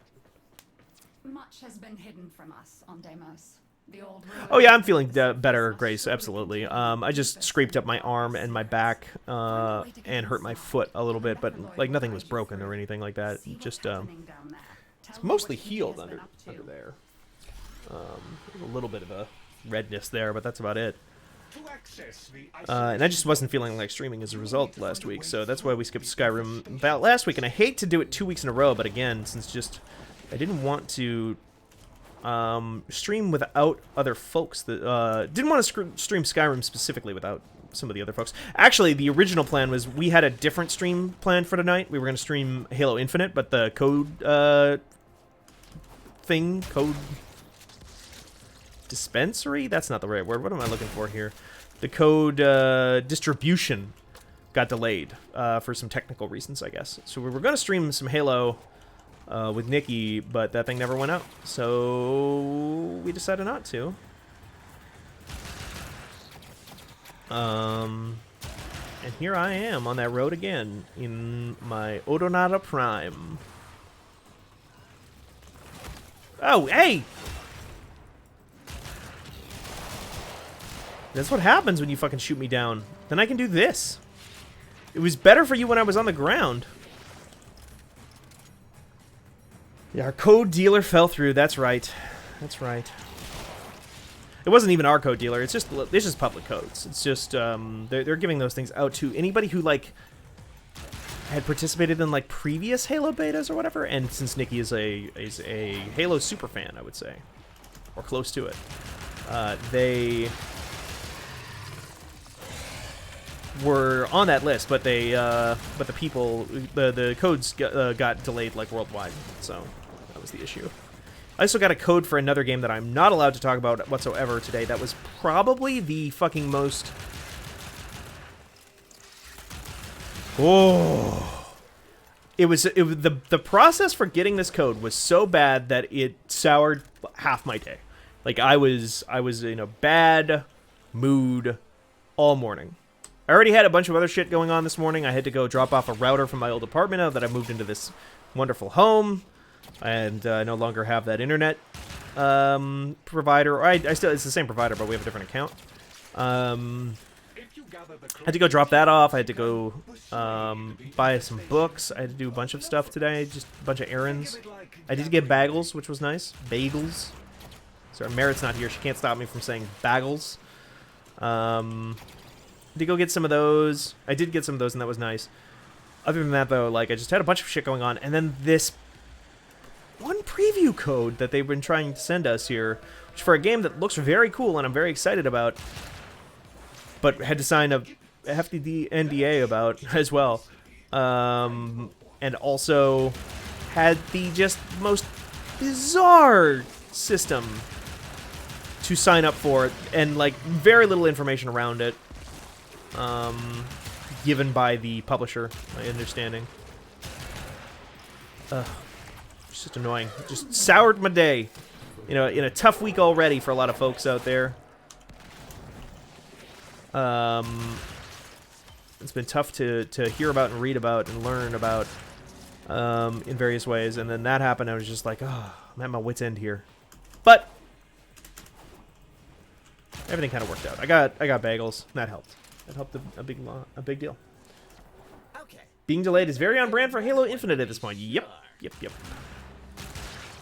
Much has been hidden from us on Deimos. Oh yeah, I'm feeling better, Grace, absolutely. I just scraped up my arm and my back and hurt my foot a little bit, but like nothing was broken or anything like that. Just it's mostly healed under there. A little bit of a redness there, but that's about it. And I just wasn't feeling like streaming as a result last week, so that's why we skipped Skyrim about last week. And I hate to do it 2 weeks in a row, but again, since just I didn't want to stream without other folks that didn't want to stream Skyrim specifically without some of the other folks. Actually, the original plan was we had a different stream planned for tonight. We were going to stream Halo Infinite, but the code code dispensary? That's not the right word. What am I looking for here? The code distribution got delayed for some technical reasons, I guess. So we were going to stream some Halo with Nikki, but that thing never went out. So we decided not to. And here I am on that road again in my Odonata Prime. Oh, hey! That's what happens when you fucking shoot me down. Then I can do this. It was better for you when I was on the ground. Yeah, our code dealer fell through. That's right. That's right. It wasn't even our code dealer. It's just public codes. It's just they're giving those things out to anybody who like had participated in like previous Halo betas or whatever. And since Nikki is a Halo super fan, I would say, or close to it, they were on that list, but the codes got delayed like worldwide, so that was the issue. I also got a code for another game that I'm not allowed to talk about whatsoever today. That was probably the fucking most... Oh. The process for getting this code was so bad that it soured half my day. Like, I was in a bad mood all morning. I already had a bunch of other shit going on this morning. I had to go drop off a router from my old apartment now that I moved into this wonderful home. And I no longer have that internet provider. I still, it's the same provider, but we have a different account. I had to go drop that off. I had to go buy some books. I had to do a bunch of stuff today, just a bunch of errands. I did get bagels, which was nice. Bagels. Sorry, Merritt's not here. She can't stop me from saying bagels. To go get some of those. I did get some of those, and that was nice. Other than that, though, like, I just had a bunch of shit going on, and then this one preview code that they've been trying to send us here, which for a game that looks very cool and I'm very excited about, but had to sign a hefty NDA about as well, and also had the just most bizarre system to sign up for, and like very little information around it, given by the publisher, my understanding. It's just annoying. It just soured my day. You know, in a tough week already for a lot of folks out there. It's been tough to hear about and read about and learn about in various ways, and then that happened. I was just like, oh, I'm at my wit's end here. But everything kind of worked out. I got bagels. And that helped. That helped a big deal. Okay. Being delayed is very on brand for Halo Infinite at this point. Yep.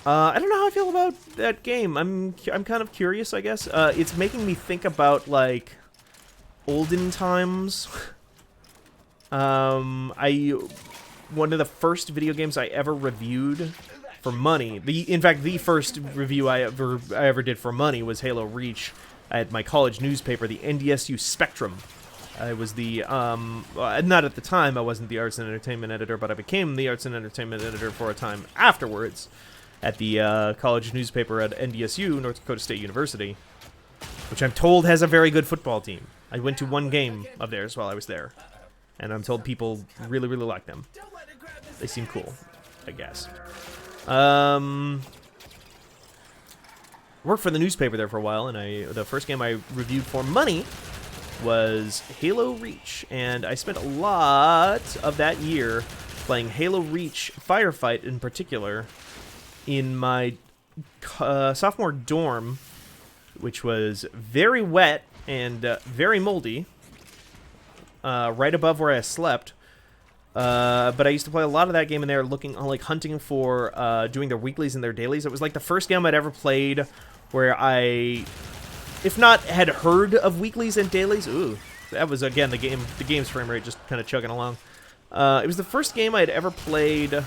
I don't know how I feel about that game. I'm kind of curious, I guess. It's making me think about like olden times. One of the first video games I ever reviewed for money. In fact, the first review I ever did for money was Halo Reach at my college newspaper, the NDSU Spectrum. I was the, not at the time, I wasn't the arts and entertainment editor, but I became the arts and entertainment editor for a time afterwards at the college newspaper at NDSU, North Dakota State University, which I'm told has a very good football team. I went to one game of theirs while I was there, and I'm told people really, really like them. They seem cool, I guess. Worked for the newspaper there for a while, and the first game I reviewed for money was Halo Reach, and I spent a lot of that year playing Halo Reach Firefight in particular in my sophomore dorm, which was very wet and very moldy, right above where I slept. But I used to play a lot of that game in there, hunting for doing their weeklies and their dailies. It was like the first game I'd ever played where I, if not had heard of weeklies and dailies, ooh, that was again the game's frame rate just kind of chugging along. It was the first game I had ever played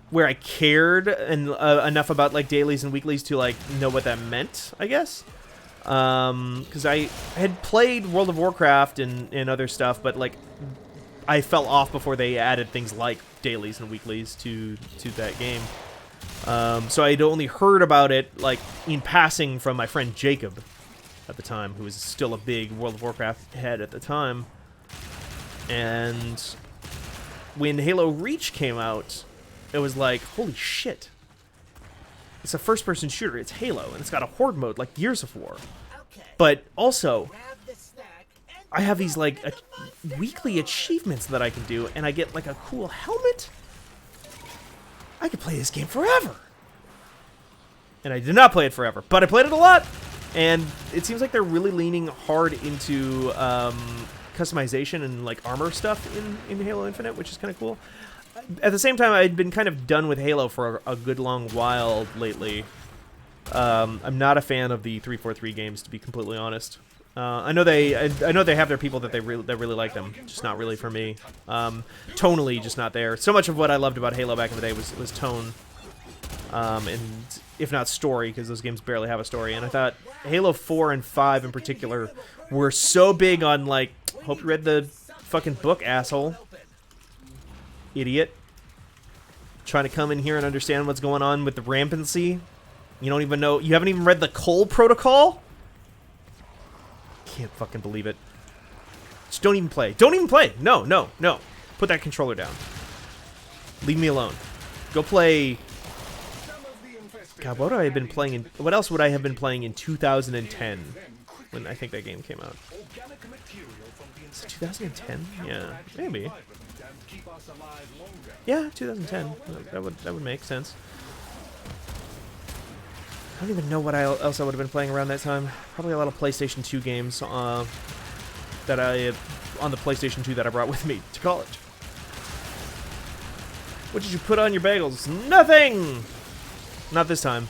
where I cared enough about like dailies and weeklies to like know what that meant, I guess. Because I had played World of Warcraft and other stuff, but like I fell off before they added things like dailies and weeklies to that game. So I'd only heard about it like in passing from my friend Jacob at the time, who was still a big World of Warcraft head at the time. And when Halo Reach came out, it was like, holy shit. It's a first-person shooter. It's Halo, and it's got a horde mode like Gears of War. Okay. But also, Grab the snack and I have these like weekly achievements that I can do, and I get like a cool helmet. I could play this game forever. And I did not play it forever, but I played it a lot. And it seems like they're really leaning hard into customization and like armor stuff in Halo Infinite, which is kind of cool. At the same time, I'd been kind of done with Halo for a good long while lately. I'm not a fan of the 343 games, to be completely honest. I know they have their people that really like them, just not really for me. Tonally, just not there. So much of what I loved about Halo back in the day was tone, and if not story, because those games barely have a story. And I thought Halo 4 and 5 in particular were so big on like, hope you read the fucking book, asshole, idiot, trying to come in here and understand what's going on with the rampancy. You don't even know, you haven't even read the Cole Protocol? Can't fucking believe it. Just don't even play. Don't even play. No, no, no. Put that controller down. Leave me alone. Go play. God, what would I have been playing in? What else would I have been playing in 2010 when I think that game came out? Is it 2010? Yeah, maybe. Yeah, 2010. That would make sense. I don't even know what else I would have been playing around that time. Probably a lot of PlayStation 2 games that on the PlayStation 2 that I brought with me to college. What did you put on your bagels? Nothing! Not this time.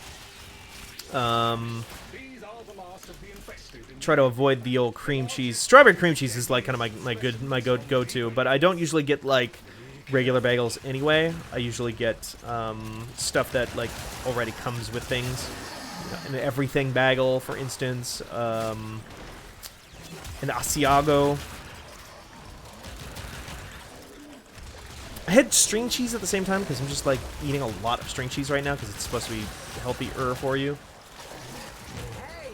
Try to avoid the old cream cheese. Strawberry cream cheese is like kind of my go-to, but I don't usually get like regular bagels anyway. I usually get stuff that like already comes with things. An everything bagel, for instance, an Asiago. I had string cheese at the same time because I'm just like eating a lot of string cheese right now because it's supposed to be healthier for you.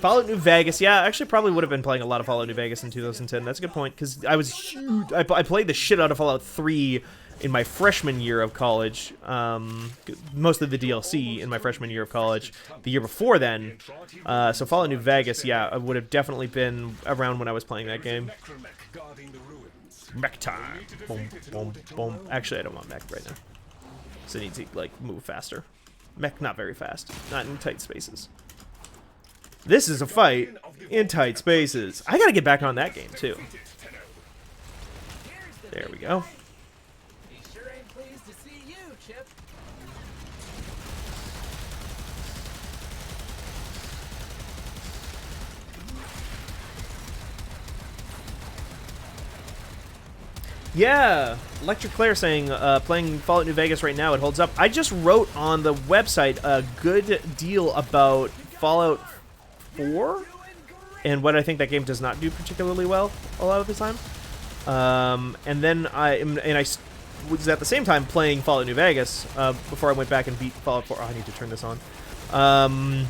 Fallout New Vegas, yeah, I actually probably would have been playing a lot of Fallout New Vegas in 2010. That's a good point because I was huge. I played the shit out of Fallout 3 in my freshman year of college, most of the DLC in my freshman year of college, the year before then, so Fallout New Vegas, yeah, I would have definitely been around when I was playing that game. Mech time. Boom, boom, boom. Actually, I don't want mech right now, so I need to, like, move faster. Mech not very fast, not in tight spaces. This is a fight in tight spaces. I gotta get back on that game, too. There we go. Yeah, Electric Claire saying, playing Fallout New Vegas right now, it holds up. I just wrote on the website a good deal about Fallout 4 and what I think that game does not do particularly well a lot of the time. And then I was at the same time playing Fallout New Vegas before I went back and beat Fallout 4. Oh, I need to turn this on. I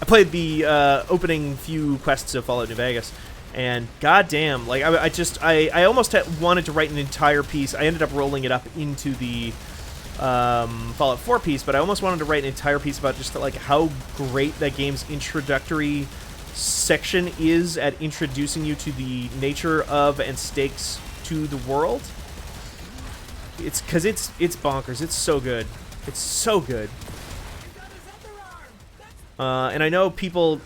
played the opening few quests of Fallout New Vegas. And goddamn, like I almost wanted to write an entire piece. I ended up rolling it up into the Fallout 4 piece, but I almost wanted to write an entire piece about just like how great that game's introductory section is at introducing you to the nature of and stakes to the world. It's because it's bonkers. It's so good. It's so good. And I know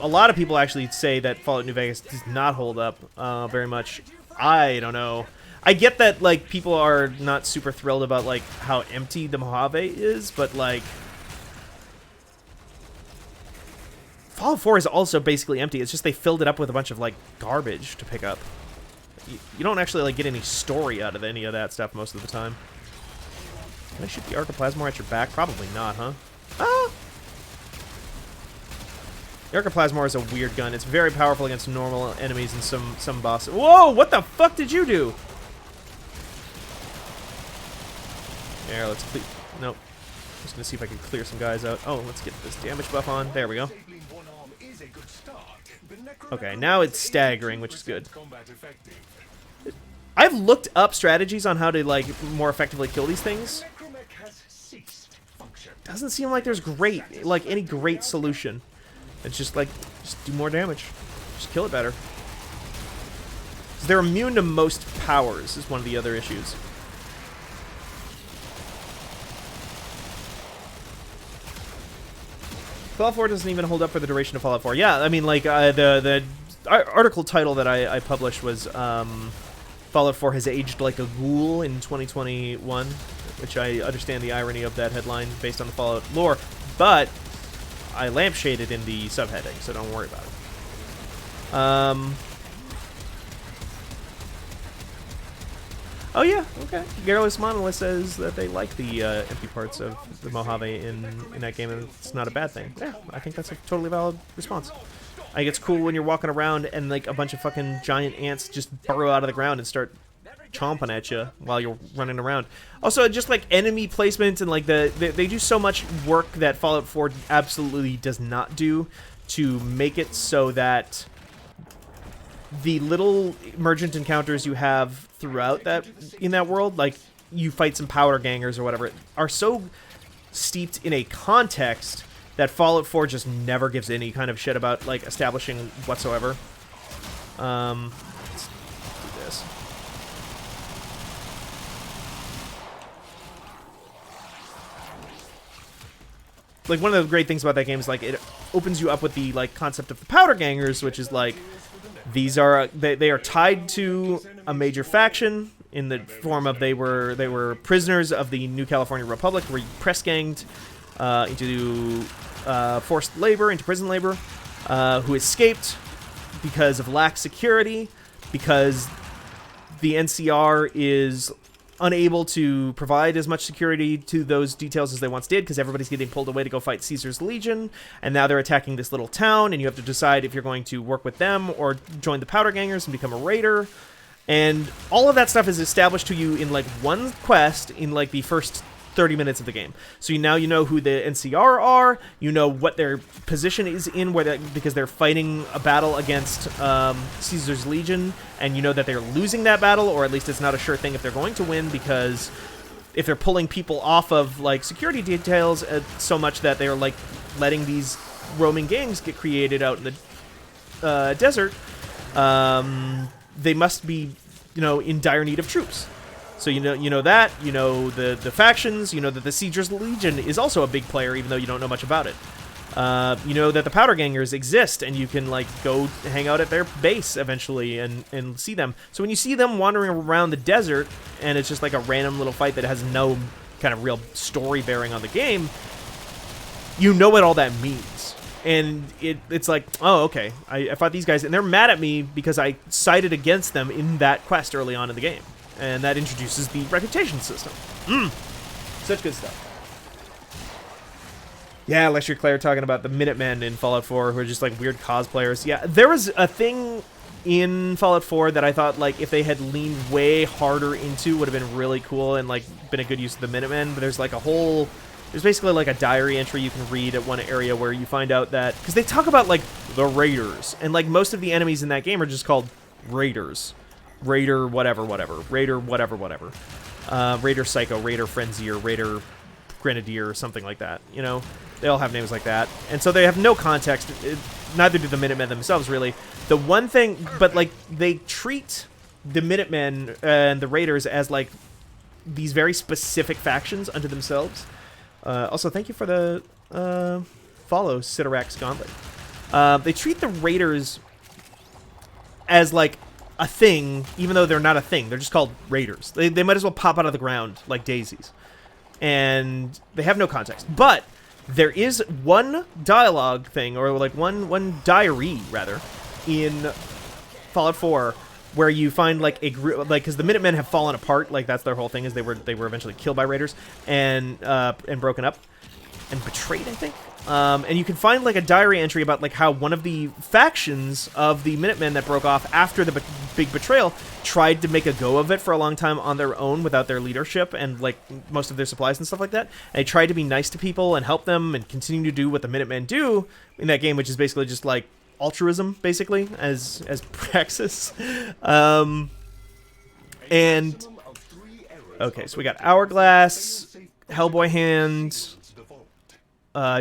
a lot of people actually say that Fallout New Vegas does not hold up very much. I don't know. I get that, like, people are not super thrilled about, like, how empty the Mojave is, but, like, Fallout 4 is also basically empty. It's just they filled it up with a bunch of, like, garbage to pick up. You don't actually, like, get any story out of any of that stuff most of the time. Can I shoot the Archoplasmor at your back? Probably not, huh? Ah! The Archoplasmor is a weird gun. It's very powerful against normal enemies and some bosses. Whoa! What the fuck did you do? There, let's clear. Nope. I'm just gonna see if I can clear some guys out. Oh, let's get this damage buff on. There we go. Okay, now it's staggering, which is good. I've looked up strategies on how to, like, more effectively kill these things. Doesn't seem like there's any great solution. It's just like, just do more damage. Just kill it better. 'Cause they're immune to most powers is one of the other issues. Fallout 4 doesn't even hold up for the duration of Fallout 4. Yeah, I mean, like, the article title that I published was Fallout 4 has aged like a ghoul in 2021, which I understand the irony of that headline based on the Fallout lore, but I lampshaded in the subheading, so don't worry about it. Oh yeah, okay. Garrulous Monolith says that they like the empty parts of the Mojave in that game, and it's not a bad thing. Yeah, I think that's a totally valid response. I think it's cool when you're walking around and like a bunch of fucking giant ants just burrow out of the ground and start chomping at you while you're running around. Also, just like enemy placement and like they do so much work that Fallout 4 absolutely does not do to make it so that the little emergent encounters you have throughout that in that world, like you fight some powder gangers or whatever, are so steeped in a context that Fallout 4 just never gives any kind of shit about like establishing whatsoever. Let's do this. Like one of the great things about that game is like it opens you up with the like concept of the powder gangers, which is like these are they are tied to a major faction in the form of they were prisoners of the New California Republic, were press ganged into forced labor, into prison labor, who escaped because of lax security, because the NCR is unable to provide as much security to those details as they once did, because everybody's getting pulled away to go fight Caesar's Legion, and now they're attacking this little town, and you have to decide if you're going to work with them or join the powder gangers and become a raider. And all of that stuff is established to you in like one quest in like the first 30 minutes of the game. So now you know who the NCR are, you know what their position is in, because they're fighting a battle against Caesar's Legion, and you know that they're losing that battle, or at least it's not a sure thing if they're going to win, because if they're pulling people off of like security details so much that they're like letting these roaming gangs get created out in the desert, they must be, in dire need of troops. So you know that, the factions, you know that the Caesar's Legion is also a big player, even though you don't know much about it. You know that the powder gangers exist, and you can like go hang out at their base eventually and see them. So when you see them wandering around the desert, and it's just like a random little fight that has no kind of real story bearing on the game, you know what all that means. And it's like, oh, okay, I fought these guys, and they're mad at me because I sided against them in that quest early on in the game. And that introduces the reputation system. Such good stuff. Yeah, Lecture Claire talking about the Minutemen in Fallout 4 who are just like weird cosplayers. Yeah, there was a thing in Fallout 4 that I thought like if they had leaned way harder into would have been really cool and like been a good use of the Minutemen. But there's basically like a diary entry you can read at one area where you find out that, because they talk about like the Raiders, and like most of the enemies in that game are just called Raiders. Raider whatever. Raider whatever. Raider Psycho, Raider Frenzy, or Raider Grenadier, or something like that. They all have names like that. And so they have no context. Neither do the Minutemen themselves, really. The one thing, but like they treat the Minutemen and the Raiders as like these very specific factions unto themselves. Also, thank you for the follow, Siderax Gauntlet. They treat the Raiders as like a thing, even though they're not a thing. They're just called Raiders. They might as well pop out of the ground like daisies. And they have no context. But there is one dialogue thing, or like one diary, rather, in Fallout 4, where you find like a group, like, because the Minutemen have fallen apart, like that's their whole thing, is they were eventually killed by Raiders and broken up and betrayed, I think. And you can find like a diary entry about like how one of the factions of the Minutemen that broke off after the big betrayal tried to make a go of it for a long time on their own without their leadership and like most of their supplies and stuff like that. And they tried to be nice to people and help them and continue to do what the Minutemen do in that game, which is basically just like altruism, basically, as praxis. And okay, so we got Hourglass, Hellboy Hand,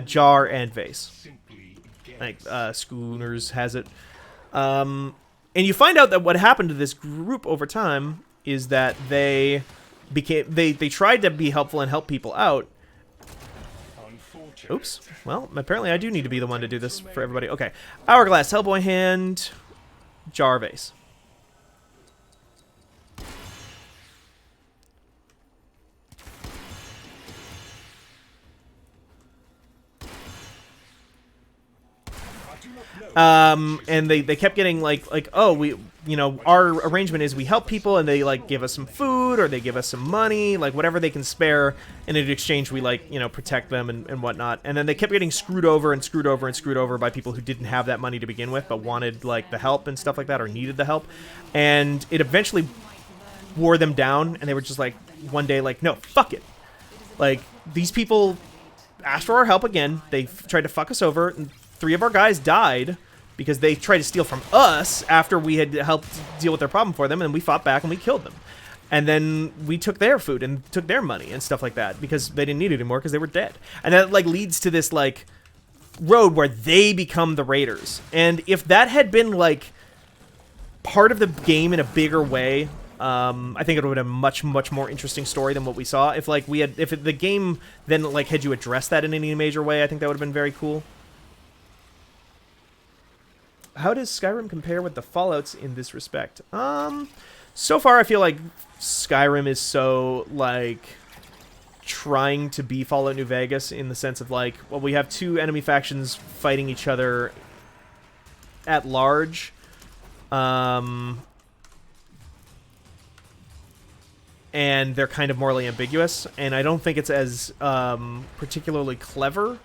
Jar, and Vase. Like Schooners has it. And you find out that what happened to this group over time is that they tried to be helpful and help people out, Oops. Well, apparently I do need to be the one to do this for everybody. Okay. Hourglass, Hellboy Hand, Jar of Ace. And they kept getting like, oh, we, you know, our arrangement is we help people and they like give us some food or they give us some money, like whatever they can spare, and in exchange we like, you know, protect them and whatnot. And then they kept getting screwed over and screwed over and screwed over by people who didn't have that money to begin with but wanted like the help and stuff like that, or needed the help. And it eventually wore them down, and they were just like one day like, no, fuck it, like these people asked for our help again, they tried to fuck us over, and 3 of our guys died because they tried to steal from us after we had helped deal with their problem for them, and we fought back and we killed them. And then we took their food and took their money and stuff like that because they didn't need it anymore because they were dead. And that like leads to this like road where they become the raiders. And if that had been like part of the game in a bigger way, I think it would have been a much more interesting story than what we saw. If like the game then like had you address that in any major way, I think that would have been very cool. How does Skyrim compare with the Fallouts in this respect? So far I feel like Skyrim is so, like, trying to be Fallout New Vegas in the sense of, like, well, we have 2 enemy factions fighting each other at large. And they're kind of morally ambiguous, and I don't think it's as particularly clever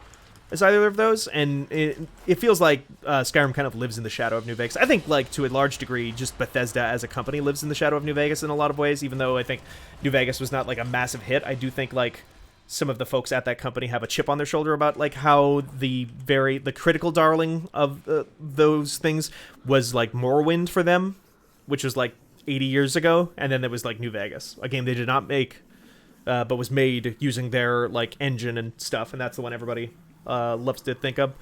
as either of those, and it feels like Skyrim kind of lives in the shadow of New Vegas. I think, like, to a large degree, just Bethesda as a company lives in the shadow of New Vegas in a lot of ways, even though I think New Vegas was not, like, a massive hit. I do think, like, some of the folks at that company have a chip on their shoulder about, like, how the critical darling of those things was, like, Morrowind for them, which was, like, 80 years ago, and then there was, like, New Vegas, a game they did not make, but was made using their, like, engine and stuff, and that's the one everybody loves to think of.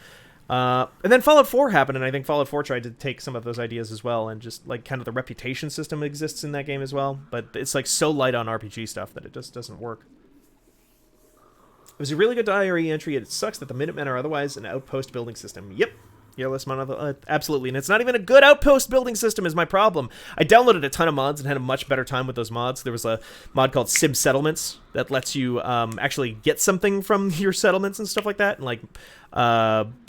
And then Fallout 4 happened, and I think Fallout 4 tried to take some of those ideas as well, and just, like, kind of the reputation system exists in that game as well, but it's, like, so light on RPG stuff that it just doesn't work. It was a really good diary entry, and it sucks that the Minutemen are otherwise an outpost building system. Yep. Yeah, absolutely, and it's not even a good outpost building system is my problem. I downloaded a ton of mods and had a much better time with those mods. There was a mod called Sim Settlements that lets you actually get something from your settlements and stuff like that, and like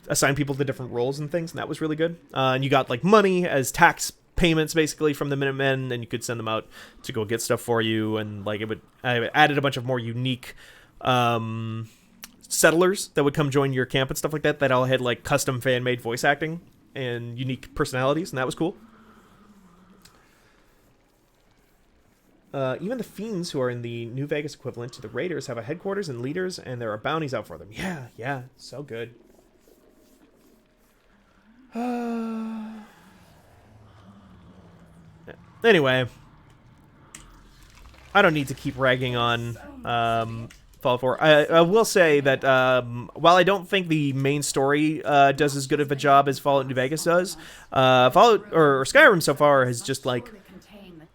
assign people to different roles and things, and that was really good. And you got like money as tax payments basically from the Minutemen, and you could send them out to go get stuff for you, and like I added a bunch of more unique settlers that would come join your camp and stuff like that all had like custom fan-made voice acting and unique personalities, and that was cool. Even the fiends who are in the New Vegas equivalent to the raiders have a headquarters and leaders, and there are bounties out for them. Yeah, so good. Anyway, I don't need to keep ragging on Fallout 4. I will say that while I don't think the main story does as good of a job as Fallout New Vegas does, Fallout or Skyrim so far has just like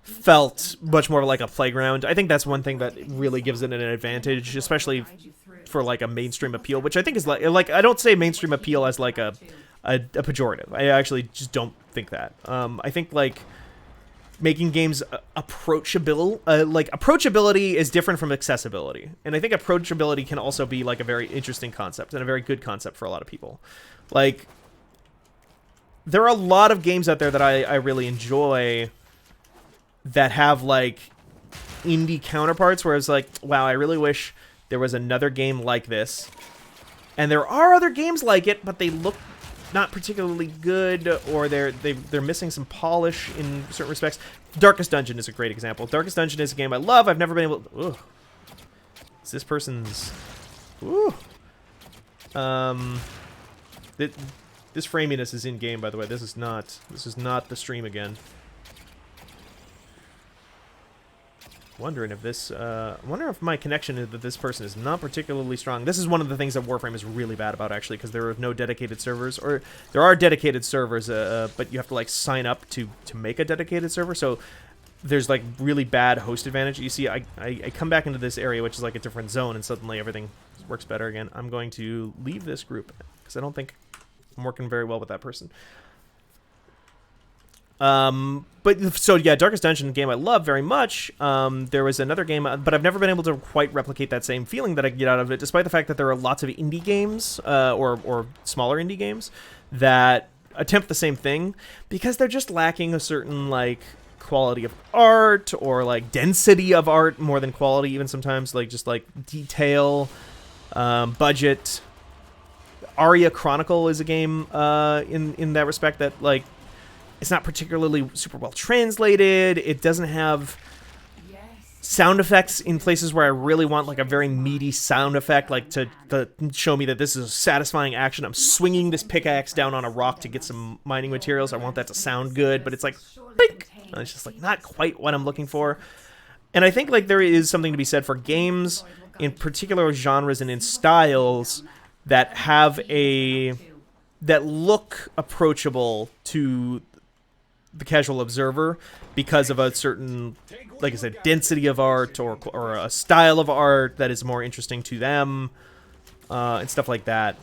felt much more like a playground. I think that's one thing that really gives it an advantage, especially for like a mainstream appeal, which I think is like I don't say mainstream appeal as like a pejorative. I actually just don't think that. I think like making games approachable, like approachability is different from accessibility, and I think approachability can also be like a very interesting concept and a very good concept for a lot of people. Like there are a lot of games out there that I really enjoy that have like indie counterparts where it's like, wow, I really wish there was another game like this. And there are other games like it, but they look not particularly good, or they're missing some polish in certain respects. Darkest Dungeon is a great example. Darkest Dungeon is a game I love. I've never been able to... Ugh. Is this person's... Ooh. This framiness is in game, by the way. This is not the stream again. Wondering if this, wonder if my connection to this person is not particularly strong. This is one of the things that Warframe is really bad about, actually, because there are no dedicated servers, or there are dedicated servers, but you have to like sign up to make a dedicated server. So there's like really bad host advantage. You see, I come back into this area, which is like a different zone, and suddenly everything works better again. I'm going to leave this group because I don't think I'm working very well with that person. But so yeah, Darkest Dungeon, game I love very much. There was another game, but I've never been able to quite replicate that same feeling that I get out of it, despite the fact that there are lots of indie games, or smaller indie games that attempt the same thing, because they're just lacking a certain like quality of art or like density of art more than quality, even sometimes, like just like detail, budget. Aria Chronicle is a game in that respect that like it's not particularly super well translated. It doesn't have sound effects in places where I really want like a very meaty sound effect, like to show me that this is a satisfying action. I'm swinging this pickaxe down on a rock to get some mining materials. I want that to sound good, but it's like, bink! And it's just like not quite what I'm looking for. And I think like there is something to be said for games in particular genres and in styles that have that look approachable to the casual observer because of a certain, like I said, density of art or a style of art that is more interesting to them, and stuff like that.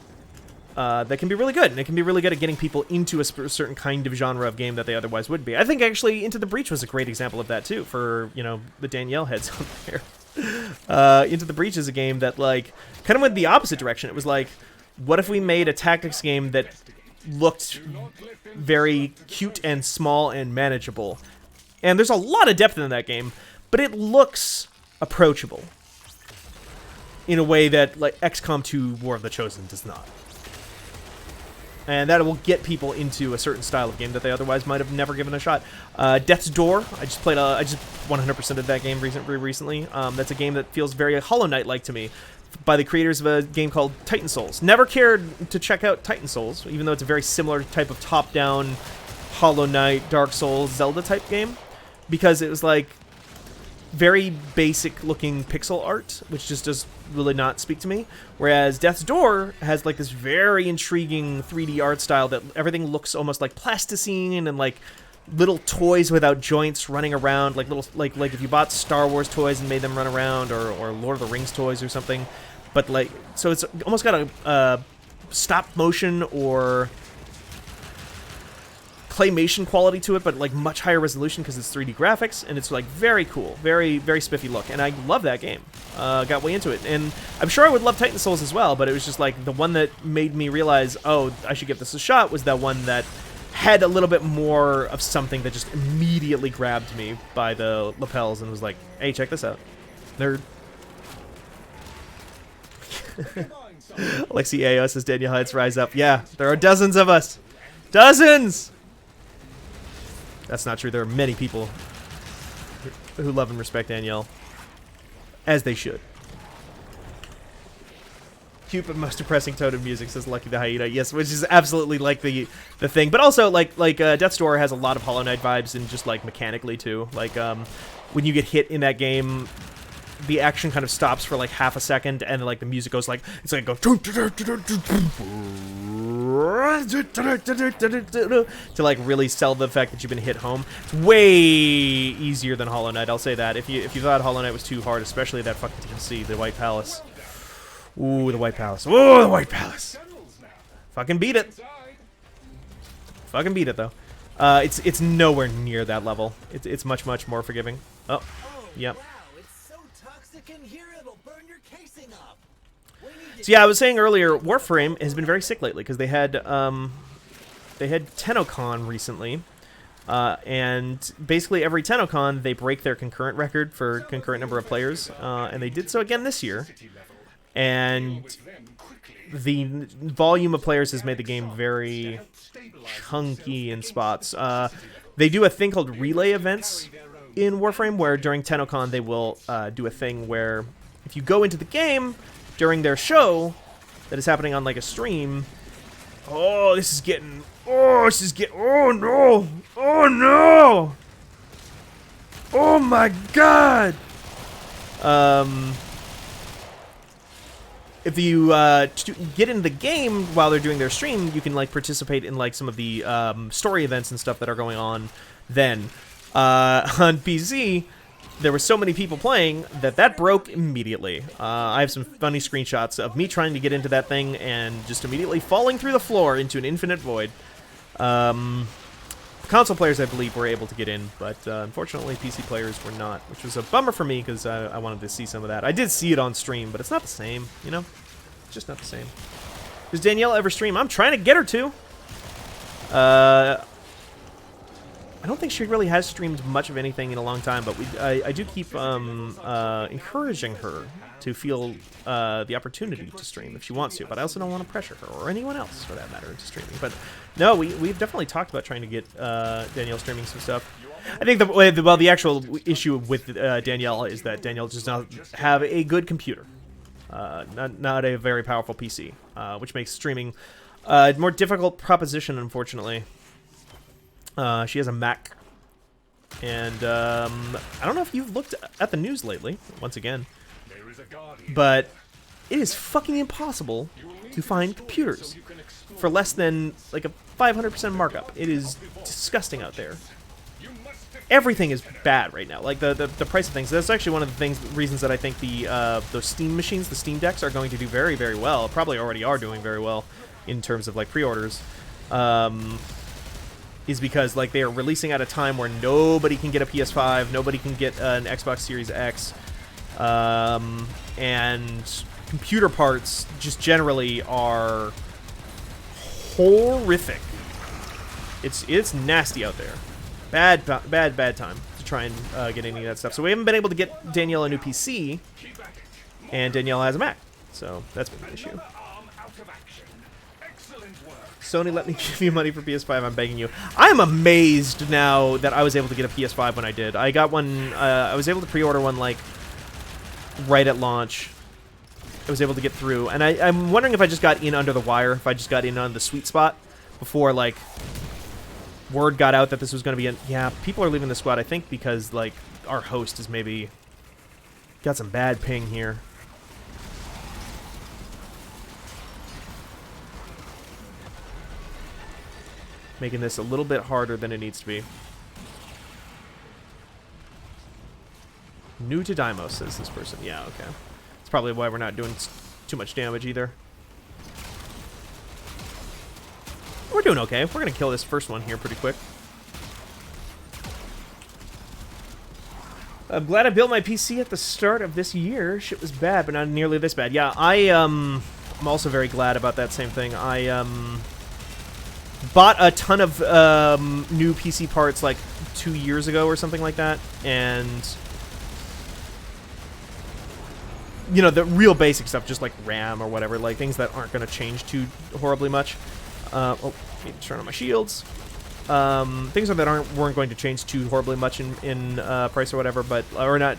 That can be really good, and it can be really good at getting people into a certain kind of genre of game that they otherwise would be. I think actually Into the Breach was a great example of that too, for, you know, the Danielle heads out there. Into the Breach is a game that like kind of went the opposite direction. It was like, what if we made a tactics game that looked very cute and small and manageable? And there's a lot of depth in that game, but it looks approachable in a way that like XCOM 2 War of the Chosen does not. And that will get people into a certain style of game that they otherwise might have never given a shot. Death's Door, I just 100%ed that game recently. That's a game that feels very Hollow Knight-like to me, by the creators of a game called Titan Souls. Never cared to check out Titan Souls, even though it's a very similar type of top-down Hollow Knight, Dark Souls, Zelda-type game, because it was like very basic-looking pixel art, which just does really not speak to me. Whereas Death's Door has like this very intriguing 3D art style that everything looks almost like plasticine and like little toys without joints running around, like little like if you bought Star Wars toys and made them run around, or Lord of the Rings toys or something. But like, so it's almost got a stop motion or claymation quality to it, but like much higher resolution because it's 3D graphics, and it's like very cool, very very spiffy look, and I love that game. Got way into it, and I'm sure I would love Titan Souls as well, but it was just like the one that made me realize, oh, I should give this a shot, was that one that had a little bit more of something that just immediately grabbed me by the lapels and was like, hey, check this out, nerd. Alexi AO says Daniel Heights rise up. Yeah, there are dozens of us. Dozens! That's not true. There are many people who love and respect Danielle, as they should. Cute but most depressing tone of music, says Lucky the Hyena. Yes, which is absolutely like the thing, but also like Death's Door has a lot of Hollow Knight vibes, and just like mechanically too. Like when you get hit in that game, the action kind of stops for like half a second, and like the music goes like, it's like go to like really sell the fact that you've been hit home. It's way easier than Hollow Knight, I'll say that. If you thought Hollow Knight was too hard, especially that fucking DLC, the White Palace. Ooh, the White Palace. Ooh, the White Palace. Fucking beat it. Fucking beat it though. It's nowhere near that level. It's much more forgiving. Oh, yep. So yeah, I was saying earlier, Warframe has been very sick lately because they had TennoCon recently, and basically every TennoCon they break their concurrent record for concurrent number of players, and they did so again this year. And the volume of players has made the game very chunky in spots. They do a thing called relay events in Warframe, where during TennoCon they will do a thing where if you go into the game during their show that is happening on like a stream, oh no, oh my god, if you get in the game while they're doing their stream, you can like participate in like some of the story events and stuff that are going on then. On PC, there were so many people playing that broke immediately. I have some funny screenshots of me trying to get into that thing and just immediately falling through the floor into an infinite void. Console players, I believe, were able to get in, but unfortunately PC players were not, which was a bummer for me because I wanted to see some of that. I did see it on stream, but it's not the same, you know? It's just not the same. Does Danielle ever stream? I'm trying to get her to. I don't think she really has streamed much of anything in a long time, but I do keep encouraging her to feel the opportunity to stream if she wants to, but I also don't want to pressure her, or anyone else for that matter, into streaming. But no, we've definitely talked about trying to get Danielle streaming some stuff. I think the actual issue with Danielle is that Danielle does not have a good computer, not a very powerful PC, which makes streaming a more difficult proposition, unfortunately. She has a Mac, and I don't know if you've looked at the news lately, once again, but it is fucking impossible to find computers for less than like a 500% markup. It is disgusting out there. Everything is bad right now. Like the price of things. That's actually one of the reasons that I think those Steam machines, the Steam Decks, are going to do very, very well. Probably already are doing very well in terms of like pre-orders. Is because like they are releasing at a time where nobody can get a PS5, nobody can get an Xbox Series X, and computer parts just generally are horrific. It's nasty out there. Bad time to try and get any of that stuff. So we haven't been able to get Danielle a new PC, and Danielle has a Mac, so that's been the issue. Sony, let me give you money for PS5, I'm begging you. I am amazed now that I was able to get a PS5 when I did. I got one, I was able to pre-order one, like, right at launch. I was able to get through, and I'm wondering if I just got in under the wire, if I just got in on the sweet spot before, like, word got out that this was going to be yeah, people are leaving the squad, I think, because, like, our host is maybe got some bad ping here. Making this a little bit harder than it needs to be. New to Deimos, says this person. Yeah, okay. That's probably why we're not doing too much damage either. We're doing okay. We're going to kill this first one here pretty quick. I'm glad I built my PC at the start of this year. Shit was bad, but not nearly this bad. Yeah, I'm also very glad about that same thing. I bought a ton of new PC parts like 2 years ago or something like that, and you know, the real basic stuff, just like RAM or whatever, like things that aren't going to change too horribly much. Oh, need to turn on my shields. Things that weren't going to change too horribly much in price or whatever, but or not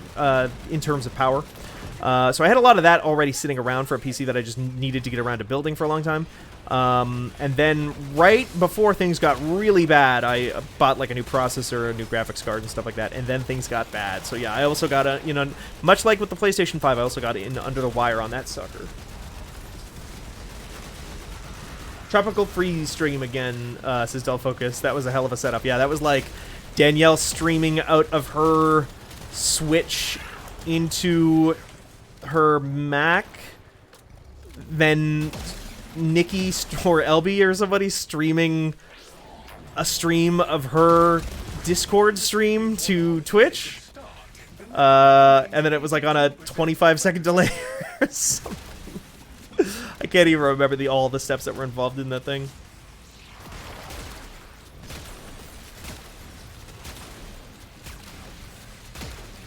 in terms of power. So I had a lot of that already sitting around for a PC that I just needed to get around to building for a long time. And then right before things got really bad, I bought like a new processor, a new graphics card and stuff like that, and then things got bad. So yeah, I also got a, you know, much like with the PlayStation 5, I also got in under the wire on that sucker. Tropical Freeze stream again, says Del Focus. That was a hell of a setup. Yeah, that was like Danielle streaming out of her Switch into her Mac, then Nikki or Elby or somebody streaming a stream of her Discord stream to Twitch, and then it was like on a 25-second delay or something. I can't even remember all the steps that were involved in that thing.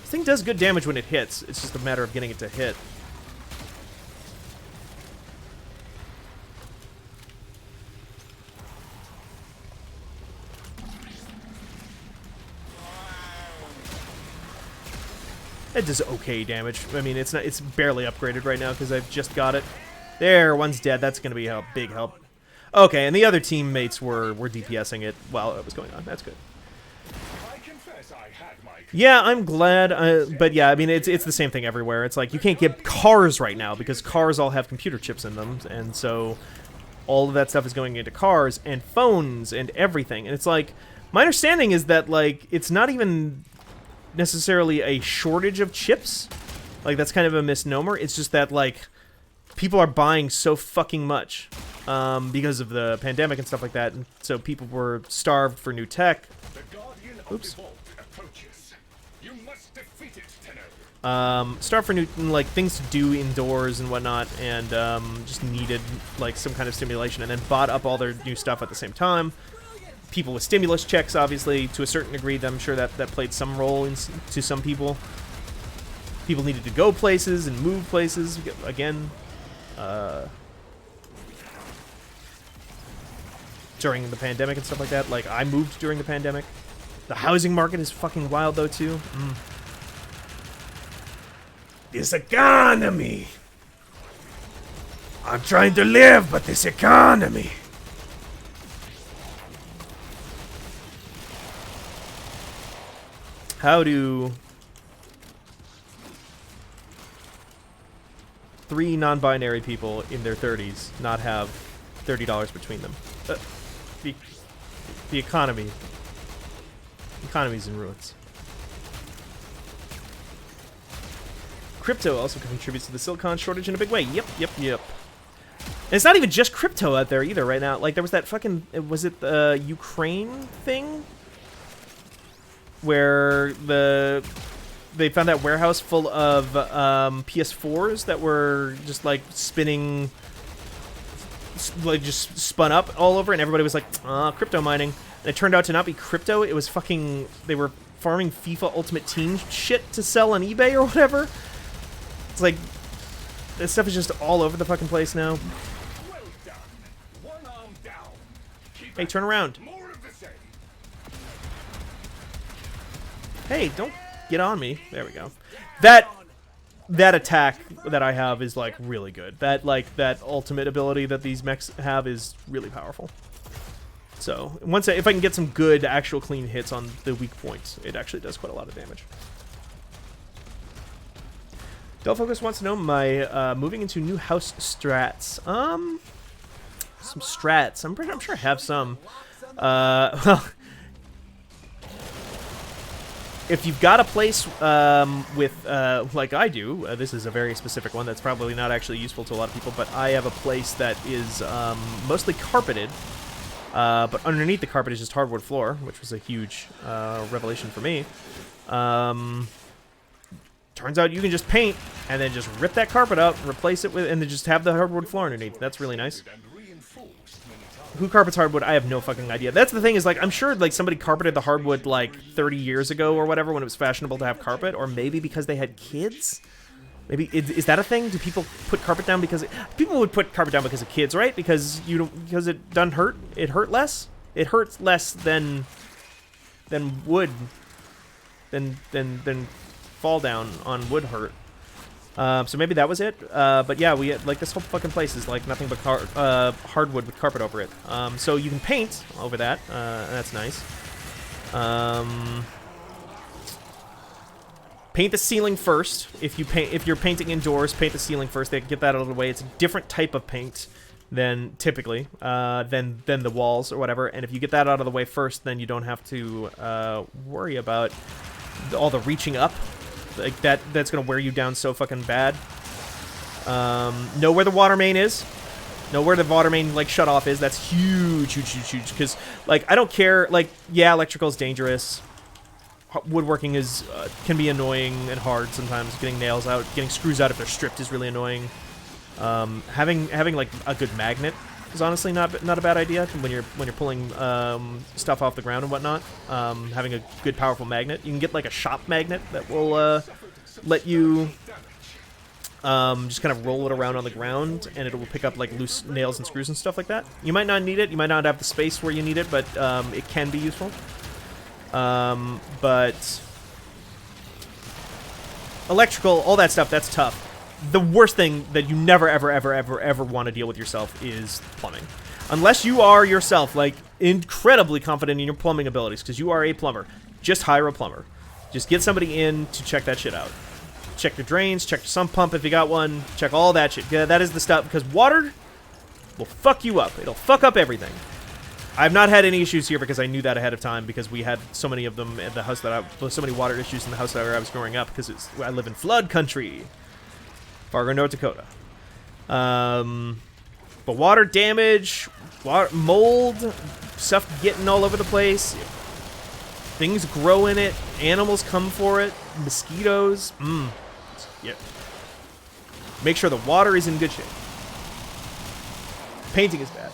This thing does good damage when it hits. It's just a matter of getting it to hit. It does okay damage. I mean, it's not. It's barely upgraded right now because I've just got it. There, one's dead. That's going to be a big help. Okay, and the other teammates were DPSing it while it was going on. That's good. I confess I had my... Yeah, I'm glad. But yeah, I mean, it's the same thing everywhere. It's like you can't get cars right now because cars all have computer chips in them, and so all of that stuff is going into cars and phones and everything. And it's like, my understanding is that like it's not even necessarily a shortage of chips. Like, that's kind of a misnomer. It's just that, like, people are buying so fucking much because of the pandemic and stuff like that. And so people were starved for new tech. The Guardian of Oops. the Vault approaches. You must defeat it, Tenno. Starved for new, like, things to do indoors and whatnot, and just needed, like, some kind of stimulation, and then bought up all their new stuff at the same time. People with stimulus checks, obviously, to a certain degree, I'm sure that played some role to some people. People needed to go places and move places, again, during the pandemic and stuff like that. Like, I moved during the pandemic. The housing market is fucking wild, though, too. This economy! I'm trying to live, but this economy! How do 3 non-binary people in their 30s not have $30 between them? The economy. The economy's in ruins. Crypto also contributes to the silicon shortage in a big way. Yep. And it's not even just crypto out there either right now. Like, there was that fucking... Was it the Ukraine thing? Where they found that warehouse full of PS4s that were just, like, spinning... Like, just spun up all over, and everybody was like, crypto mining. And it turned out to not be crypto. It was fucking... They were farming FIFA Ultimate Team shit to sell on eBay or whatever. It's like, this stuff is just all over the fucking place now. Well done. One arm down. Keep Hey, at turn around. more of the same. Hey, don't get on me. There we go. That attack that I have is, like, really good. That ultimate ability that these mechs have is really powerful. So, if I can get some good, actual clean hits on the weak points, it actually does quite a lot of damage. Del Focus wants to know my moving into new house strats. Some strats. I'm sure I have some. Well, if you've got a place with, like I do, this is a very specific one that's probably not actually useful to a lot of people, but I have a place that is mostly carpeted, but underneath the carpet is just hardwood floor, which was a huge revelation for me. Turns out you can just paint and then just rip that carpet up, replace it with, and then just have the hardwood floor underneath. That's really nice. And reinforced many times. Who carpets hardwood? I have no fucking idea. That's the thing is, like, I'm sure, like, somebody carpeted the hardwood, like, 30 years ago or whatever when it was fashionable to have carpet, or maybe because they had kids? Maybe, is that a thing? Do people put carpet down because... People would put carpet down because of kids, right? Because it doesn't hurt? It hurt less? It hurts less than wood. Than fall down on wood hurt. So maybe that was it. But yeah, we had, like, this whole fucking place is like nothing but hardwood with carpet over it. So you can paint over that. And that's nice. Paint the ceiling first. If you're painting indoors, paint the ceiling first. They get that out of the way. It's a different type of paint than typically than the walls or whatever. And if you get that out of the way first, then you don't have to worry about all the reaching up. Like, that's gonna wear you down so fucking bad. Know where the water main is. Know where the water main, like, shut off is. That's huge. Because, like, I don't care. Like, yeah, electrical is dangerous. Woodworking is can be annoying and hard sometimes. Getting nails out, getting screws out if they're stripped is really annoying. Having like a good magnet is honestly not a bad idea when you're pulling stuff off the ground and whatnot. Having a good powerful magnet. You can get like a shop magnet that will let you just kind of roll it around on the ground, and it will pick up like loose nails and screws and stuff like that. You might not need it. You might not have the space where you need it, but it can be useful. But electrical, all that stuff, that's tough. The worst thing that you never, ever want to deal with yourself is plumbing. Unless you are yourself, like, incredibly confident in your plumbing abilities, because you are a plumber. Just hire a plumber. Just get somebody in to check that shit out. Check your drains, check your sump pump if you got one, check all that shit. Yeah, that is the stuff, because water will fuck you up. It'll fuck up everything. I've not had any issues here because I knew that ahead of time because we had so many of them in the house that so many water issues in the house that I was growing up because I live in flood country, Fargo, North Dakota. But water damage, mold, stuff getting all over the place, things grow in it, animals come for it, mosquitoes. Yeah. Make sure the water is in good shape. Painting is bad.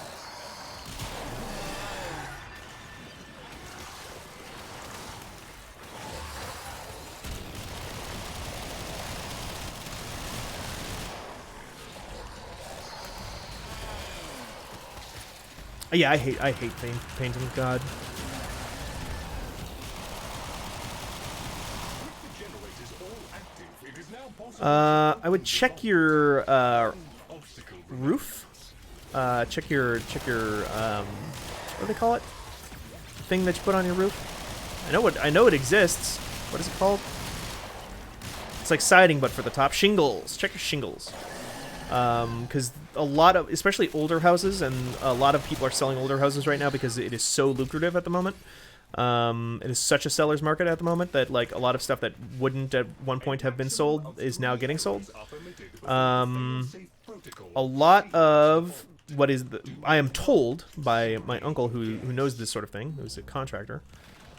Yeah, I hate painting. God. I would check your roof. Check your what do they call it? Thing that you put on your roof. I know it exists. What is it called? It's like siding, but for the top. Shingles. Check your shingles. Because a lot of, especially older houses, and a lot of people are selling older houses right now because it is so lucrative at the moment. It is such a seller's market at the moment that like a lot of stuff that wouldn't at one point have been sold is now getting sold. A lot of what is I am told by my uncle who knows this sort of thing, who's a contractor,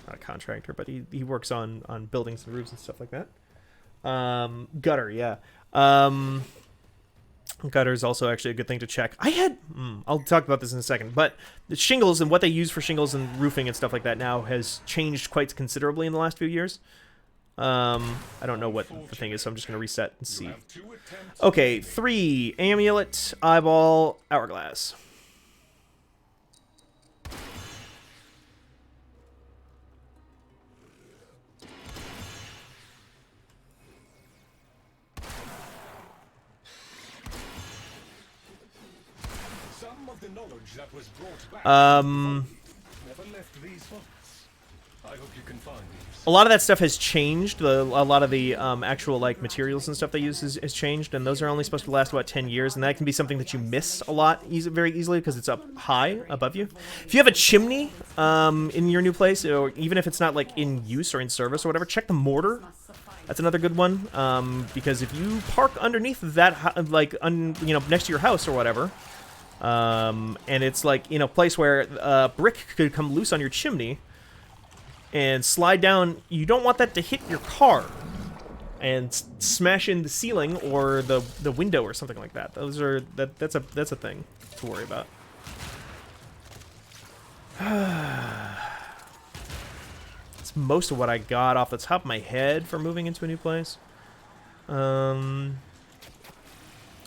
not a contractor, but he works on buildings and roofs and stuff like that. Gutter, yeah. Gutter is also actually a good thing to check. I'll talk about this in a second, but the shingles and what they use for shingles and roofing and stuff like that now has changed quite considerably in the last few years. I don't know what the thing is, so I'm just going to reset and see. Okay, 3, amulet, eyeball, hourglass. A lot of that stuff has changed. A lot of the actual like materials and stuff they use has changed, and those are only supposed to last about 10 years, and that can be something that you miss a lot very easily because it's up high above you. If you have a chimney in your new place, or even if it's not like in use or in service or whatever, check the mortar. That's another good one, because if you park underneath that, like next to your house or whatever, and it's like in a place where brick could come loose on your chimney and slide down, you don't want that to hit your car and smash in the ceiling or the window or something like that. That's a thing to worry about. That's most of what I got off the top of my head for moving into a new place. I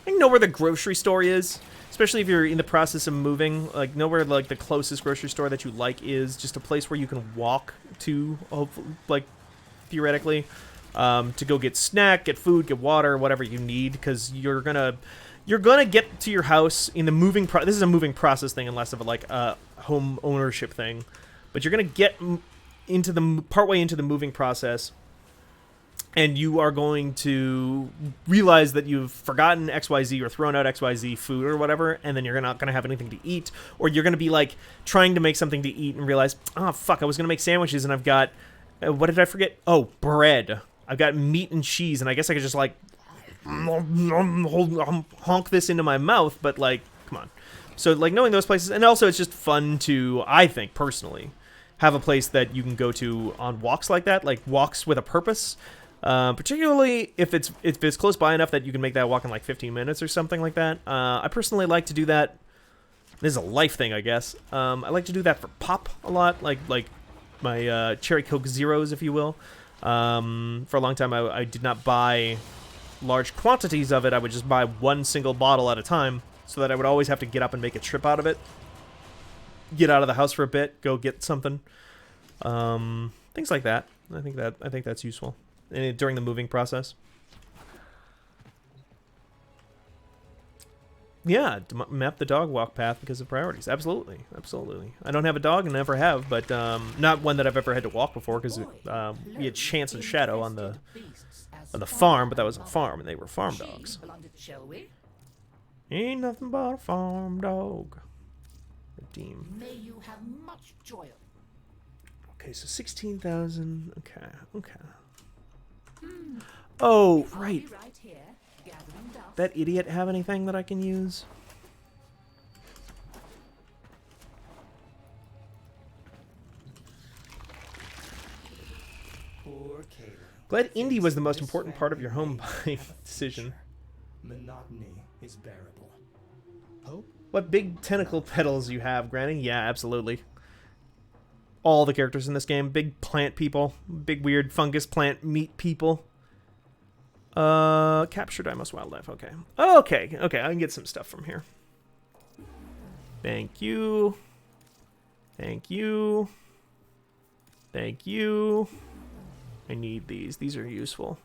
know where the grocery store is. Especially if you're in the process of moving, like know where like the closest grocery store that you like is, just a place where you can walk to, hopefully, like theoretically, to go get snack, get food, get water, whatever you need, because you're gonna get to your house in the moving. This is a moving process thing, and less of a like home ownership thing, but you're gonna get into the partway into the moving process. And you are going to realize that you've forgotten XYZ or thrown out XYZ food or whatever, and then you're not going to have anything to eat. Or you're going to be, like, trying to make something to eat and realize, oh, fuck, I was going to make sandwiches and I've got... what did I forget? Oh, bread. I've got meat and cheese, and I guess I could just, like, honk this into my mouth, but, like, come on. So, like, knowing those places... And also, it's just fun to, I think, personally, have a place that you can go to on walks like that, like walks with a purpose... particularly if it's close by enough that you can make that walk in like 15 minutes or something like that. I personally like to do that. This is a life thing, I guess. I like to do that for pop a lot, like my Cherry Coke Zeros, if you will. For a long time, I did not buy large quantities of it. I would just buy one single bottle at a time, so that I would always have to get up and make a trip out of it. Get out of the house for a bit, go get something. Things like that. I think that's useful. During the moving process. Yeah, map the dog walk path because of priorities. Absolutely. I don't have a dog and never have, but not one that I've ever had to walk before because we had Chance and Shadow on the farm, but that was a farm and they were farm dogs. Ain't nothing but a farm dog. redeem. May you have much joy. Okay, so 16,000. Okay, okay. Oh, I'll right. be right here, gathering dust. That idiot have anything that I can use? Poor Caleb. Glad Indy was the most important part of your home buying decision. Monotony is bearable. Hope? What big tentacle petals you have, Granny? Yeah, absolutely. All the characters in this game. Big plant people. Big weird fungus plant meat people. Capture Dimos wildlife. Okay. Okay, okay, I can get some stuff from here. Thank you. Thank you. Thank you. I need these. These are useful.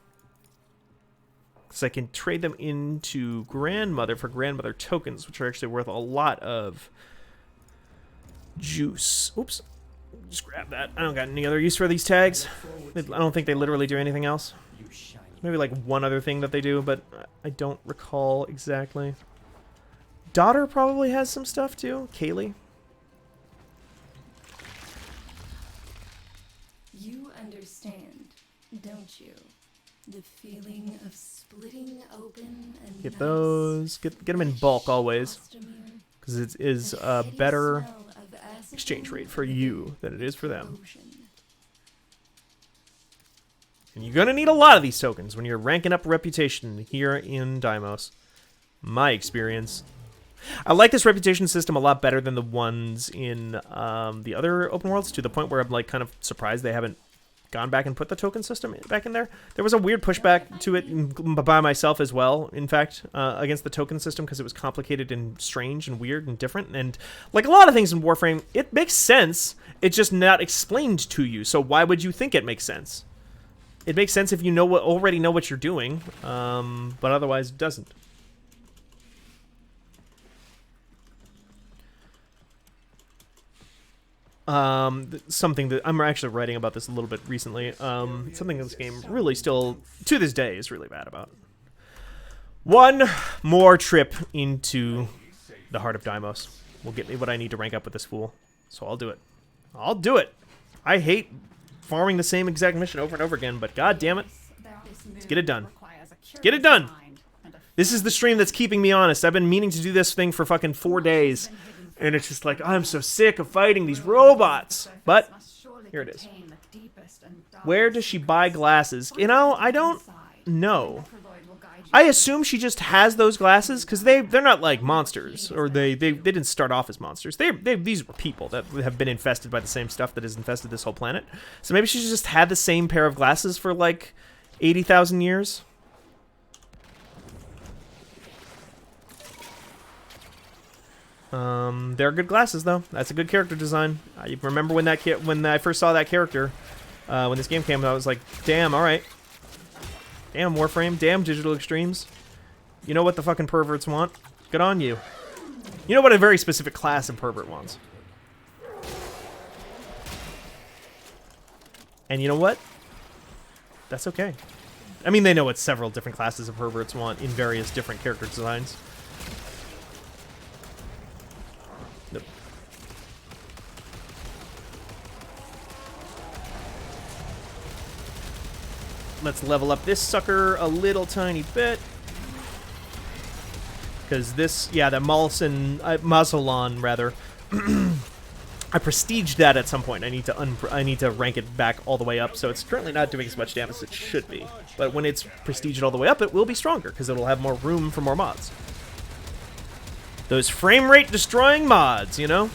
Because I can trade them into Grandmother for Grandmother tokens, which are actually worth a lot of juice. Oops. Just grab that. I don't got any other use for these tags. I don't think they literally do anything else. You shiny. Maybe like one other thing that they do, but I don't recall exactly. Daughter probably has some stuff too. Kaylee. You understand, don't you? The feeling of splitting open and Get those. Get them in bulk always, because it is a better exchange rate for you than it is for them. And you're gonna need a lot of these tokens when you're ranking up reputation here in Dimos. My experience. I like this reputation system a lot better than the ones in the other open worlds, to the point where I'm like kind of surprised they haven't gone back and put the token system back in there. There was a weird pushback to it by myself as well, in fact, against the token system, because it was complicated and strange and weird and different. And like a lot of things in Warframe, it makes sense. It's just not explained to you. So why would you think it makes sense? It makes sense if you already know what you're doing, but otherwise it doesn't. Something that I'm actually writing about this a little bit recently. Something this game really still, to this day, is really bad about. One more trip into the heart of Dimos will get me what I need to rank up with this fool. So I'll do it. I'll do it. I hate farming the same exact mission over and over again, but god damn it. Let's get it done. Let's get it done. This is the stream that's keeping me honest. I've been meaning to do this thing for fucking 4 days. And it's just like, I'm so sick of fighting these robots. But here it is. Where does she buy glasses? You know, I don't know. I assume she just has those glasses because they're not like monsters, or they didn't start off as monsters. These were people that have been infested by the same stuff that has infested this whole planet. So maybe she's just had the same pair of glasses for like 80,000 years. They're good glasses though. That's a good character design. I remember when I first saw that character, when this game came out, I was like, damn, all right. Damn Warframe, damn Digital Extremes. You know what the fucking perverts want? Good on you. You know what a very specific class of pervert wants. And you know what? That's okay. I mean, they know what several different classes of perverts want in various different character designs. Nope. Let's level up this sucker a little tiny bit. Because this, yeah, that Mausolon, rather. I prestiged that at some point. I need to rank it back all the way up, so it's currently not doing as much damage as it should be. But when it's prestiged all the way up, it will be stronger, because it'll have more room for more mods. Those frame rate destroying mods, you know?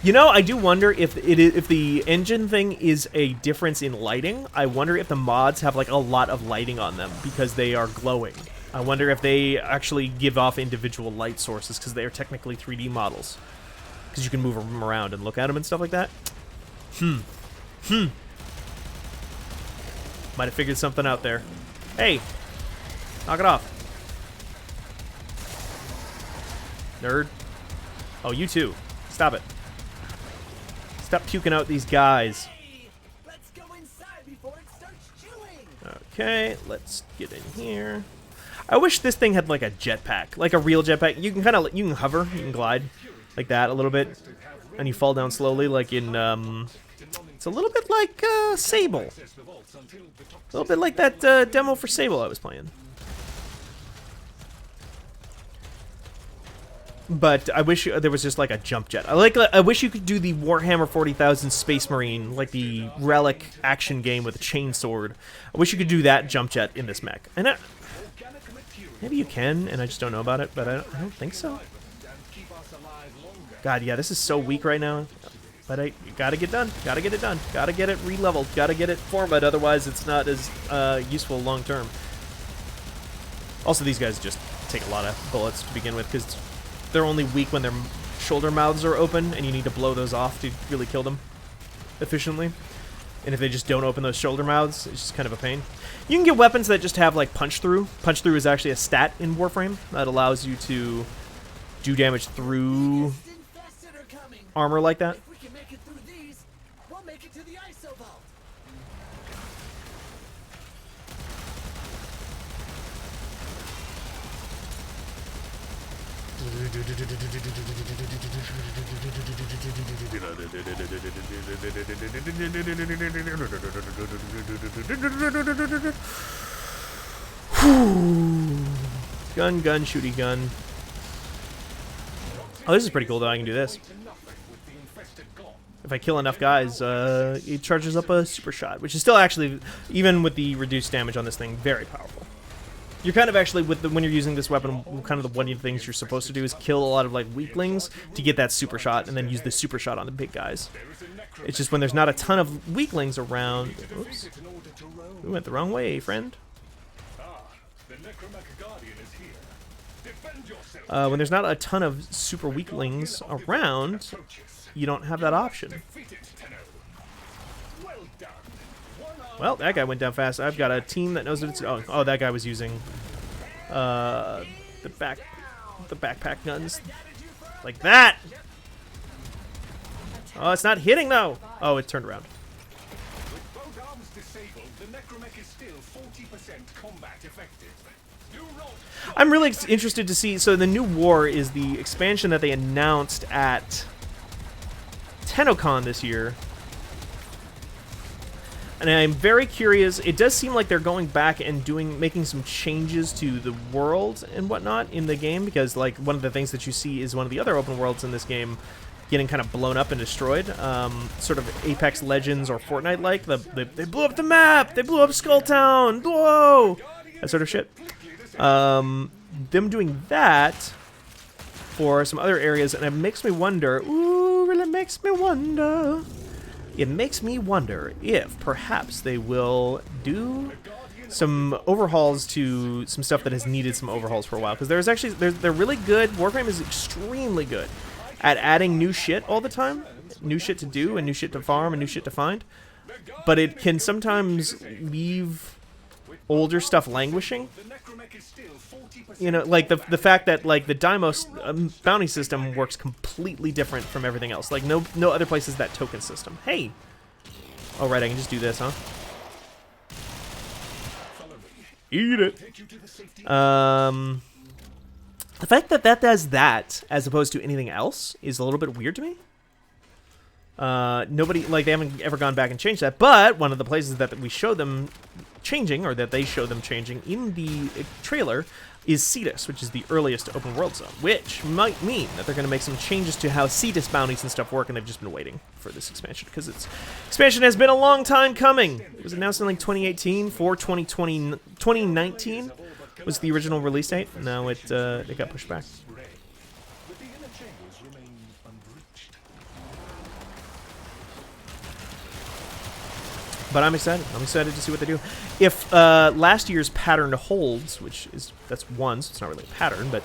You know, I do wonder if the engine thing is a difference in lighting. I wonder if the mods have like a lot of lighting on them because they are glowing. I wonder if they actually give off individual light sources because they are technically 3D models. Because you can move them around and look at them and stuff like that. Might have figured something out there. Hey, knock it off. Nerd. Oh, you too. Stop it. Stop puking out these guys. Let's go inside before it starts chewing. Okay, let's get in here. I wish this thing had like a jetpack, like a real jetpack. You can hover, you can glide. like that a little bit, and you fall down slowly, like in it's a little bit like Sable, a little bit like that demo for Sable I was playing. But I wish there was just like a jump jet. I wish you could do the Warhammer 40,000 Space Marine, like the relic action game with a chainsword. I wish you could do that jump jet in this mech. And maybe you can, and I just don't know about it, but I don't think so. God, yeah, this is so weak right now. But you gotta get done. Gotta get it done. Gotta get it re-leveled. Gotta get it formatted, otherwise it's not as useful long term. Also, these guys just take a lot of bullets to begin with, because they're only weak when their shoulder mouths are open, and you need to blow those off to really kill them efficiently. And if they just don't open those shoulder mouths, it's just kind of a pain. You can get weapons that just have, like, punch through. Punch through is actually a stat in Warframe that allows you to do damage through armor like that. If we can make it through these, we'll make it to the ISO vault. Gun, gun, shooty gun. Oh, this is pretty cool though. I can do this. If I kill enough guys, it charges up a super shot, which is still actually, even with the reduced damage on this thing, very powerful. You're kind of actually, when you're using this weapon, kind of one of the things you're supposed to do is kill a lot of like weaklings to get that super shot, and then use the super shot on the big guys. It's just when there's not a ton of weaklings around. Oops. We went the wrong way, friend. When there's not a ton of super weaklings around, you don't have that option. Well, that guy went down fast. I've got a team that knows what it's. Oh, that guy was using the backpack guns, like that. Oh, it's not hitting though. Oh, it turned around. With both arms disabled, the necromech is still 40% combat effective. Do not. I'm really interested to see. So the new war is the expansion that they announced at TennoCon this year. And I'm very curious. It does seem like they're going back and making some changes to the world and whatnot in the game, because like one of the things that you see is one of the other open worlds in this game getting kind of blown up and destroyed, sort of Apex Legends or Fortnite-like. They blew up the map. They blew up Skulltown. Whoa, that sort of shit. Them doing that for some other areas, and it makes me wonder. Ooh, really makes me wonder. It makes me wonder if perhaps they will do some overhauls to some stuff that has needed some overhauls for a while. Because they're really good. Warframe is extremely good at adding new shit all the time, new shit to do, and new shit to farm, and new shit to find. But it can sometimes leave older stuff languishing. You know, like the fact that like the Deimos bounty system works completely different from everything else. Like no other place has that token system. Hey, oh right, I can just do this, huh? Eat it. The fact that that does that as opposed to anything else is a little bit weird to me. Nobody, like, they haven't ever gone back and changed that. But one of the places that we show them changing, or that they show them changing in the trailer, is Cetus, which is the earliest open world zone, which might mean that they're going to make some changes to how Cetus bounties and stuff work, and they've just been waiting for this expansion, because its expansion has been a long time coming. It was announced in like 2018 for 2019 was the original release date. Now it got pushed back. But I'm excited. I'm excited to see what they do. If last year's pattern holds, that's one, so it's not really a pattern, but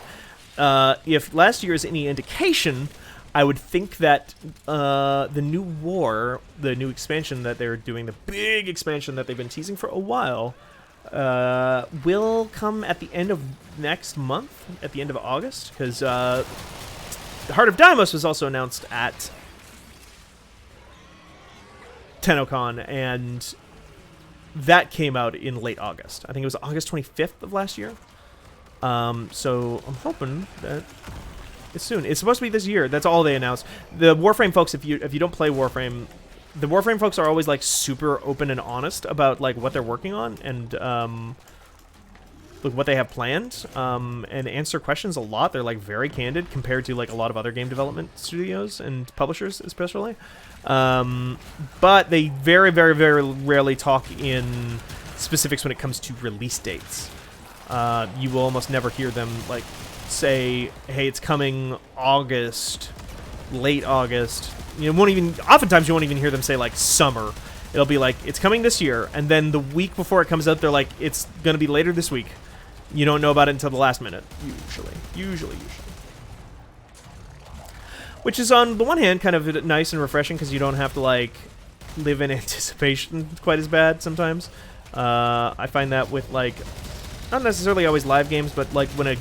if last year is any indication, I would think that the new war, the new expansion that they're doing, the big expansion that they've been teasing for a while, will come at the end of next month, at the end of August, because the Heart of Deimos was also announced at TennoCon, and that came out in late August. I think it was August 25th of last year. So I'm hoping that It's soon. It's supposed to be this year. That's all they announced. The Warframe folks, if you don't play Warframe, the Warframe folks are always like super open and honest about like what they're working on and like what they have planned, and answer questions a lot. They're like very candid compared to like a lot of other game development studios and publishers, especially. But they very, very, very rarely talk in specifics when it comes to release dates. You will almost never hear them like say, "Hey, it's coming August, late August." You won't even. Oftentimes, you won't even hear them say like summer. It'll be like it's coming this year, and then the week before it comes out, they're like, "It's gonna be later this week." You don't know about it until the last minute, usually. Which is, on the one hand, kind of nice and refreshing because you don't have to, like, live in anticipation quite as bad sometimes. I find that with, like, not necessarily always live games, but, like, when a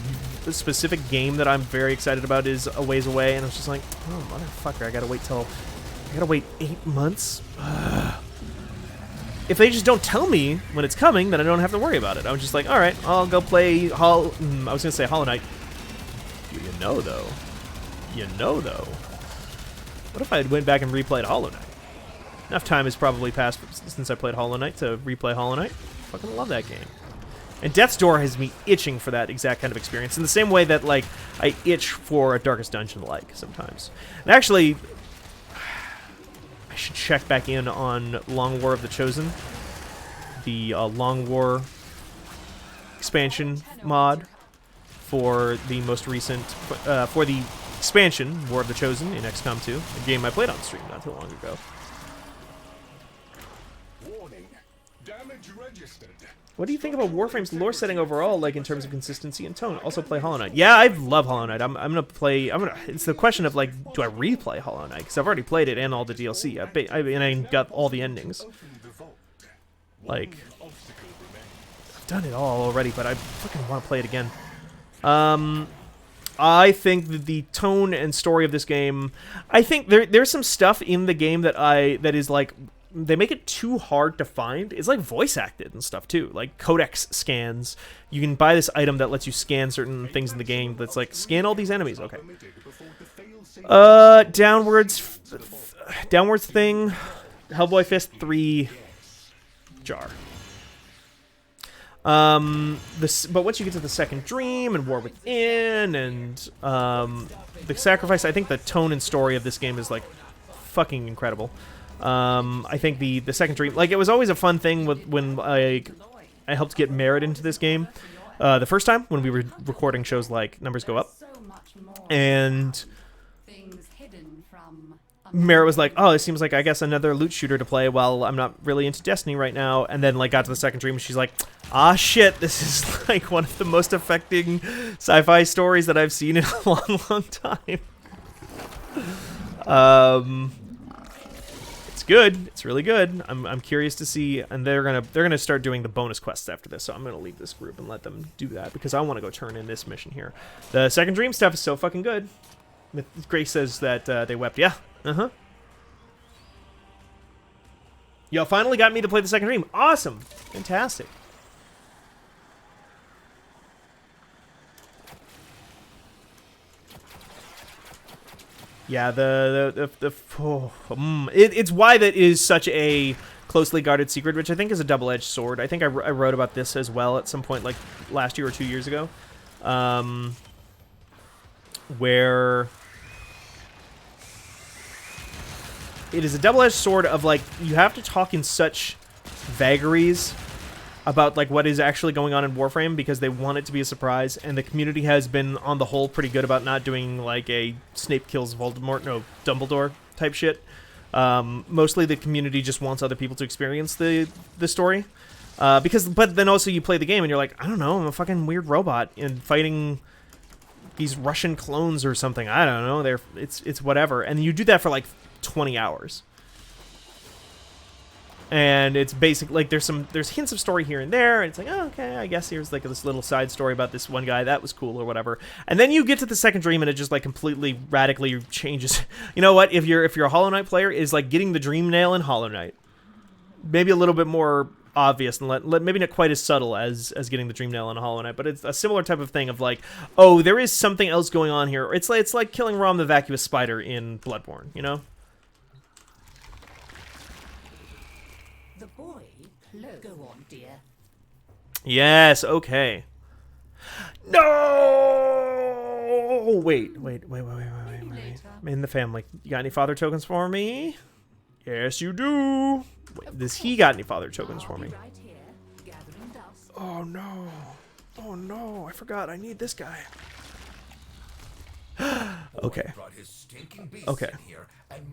specific game that I'm very excited about is a ways away, and I'm just like, oh, motherfucker, I gotta wait 8 months? If they just don't tell me when it's coming, then I don't have to worry about it. I'm just like, all right, I'll go play I was gonna say Hollow Knight. You know, though. What if I went back and replayed Hollow Knight? Enough time has probably passed since I played Hollow Knight to replay Hollow Knight. Fucking love that game. And Death's Door has me itching for that exact kind of experience. In the same way that, like, I itch for a Darkest Dungeon-like sometimes. And actually, I should check back in on Long War of the Chosen, the Long War expansion mod for the most recent, for the expansion, War of the Chosen in XCOM 2, a game I played on stream not too long ago. Warning. Damage registered. What do you think about Warframe's lore setting overall, like in terms of consistency and tone? Also play Hollow Knight. Yeah, I love Hollow Knight. I'm gonna play. It's the question of like, do I replay Hollow Knight? Because I've already played it and all the DLC. And I got all the endings. Like, I've done it all already, but I fucking want to play it again. I think that the tone and story of this game, I think there's some stuff in the game that is like, they make it too hard to find. It's like voice acted and stuff too, like codex scans. You can buy this item that lets you scan certain things in the game that's like, scan all these enemies. Okay. Downwards thing, Hellboy Fist 3 jar. But once you get to the Second Dream and War Within and the Sacrifice, I think the tone and story of this game is like fucking incredible. I think the Second Dream, like, it was always a fun thing when I helped get Merritt into this game the first time when we were recording shows like Numbers Go Up, and Merritt was like, oh, it seems like, I guess, another loot shooter to play while I'm not really into Destiny right now. And then, like, got to the Second Dream, and she's like, ah, shit, this is, like, one of the most affecting sci-fi stories that I've seen in a long, long time. It's good. It's really good. I'm curious to see, and they're gonna start doing the bonus quests after this, so I'm gonna leave this group and let them do that, because I want to go turn in this mission here. The Second Dream stuff is so fucking good. Grace says that they wept. Yeah. Uh-huh. Y'all finally got me to play the Second Dream. Awesome. Fantastic. Yeah, it's why that is such a closely guarded secret, which I think is a double-edged sword. I think I wrote about this as well at some point, like last year or 2 years ago, where it is a double-edged sword of, like, you have to talk in such vagaries about, like, what is actually going on in Warframe because they want it to be a surprise, and the community has been, on the whole, pretty good about not doing, like, a Snape kills Voldemort, no, Dumbledore type shit. Mostly the community just wants other people to experience the story. But then also you play the game and you're like, I don't know, I'm a fucking weird robot and fighting these Russian clones or something. I don't know, it's whatever. And you do that for, like, 20 hours. And it's basically like there's hints of story here and there, and it's like, oh, okay, I guess here's like this little side story about this one guy that was cool or whatever. And then you get to the Second Dream and it just like completely radically changes. You know what? If you're a Hollow Knight player, is like getting the dream nail in Hollow Knight. Maybe a little bit more obvious and maybe not quite as subtle as getting the Dream Nail on a Hollow Knight, but it's a similar type of thing of like, oh, there is something else going on here. It's like killing Rom the Vacuous Spider in Bloodborne, you know? The boy, go on, dear. Yes, okay. No! Wait. In the family. You got any father tokens for me? Yes, you do. Wait, does he got any father tokens for me? Right here, gathering dust. Oh no. Oh no, I forgot. I need this guy. Okay. Okay.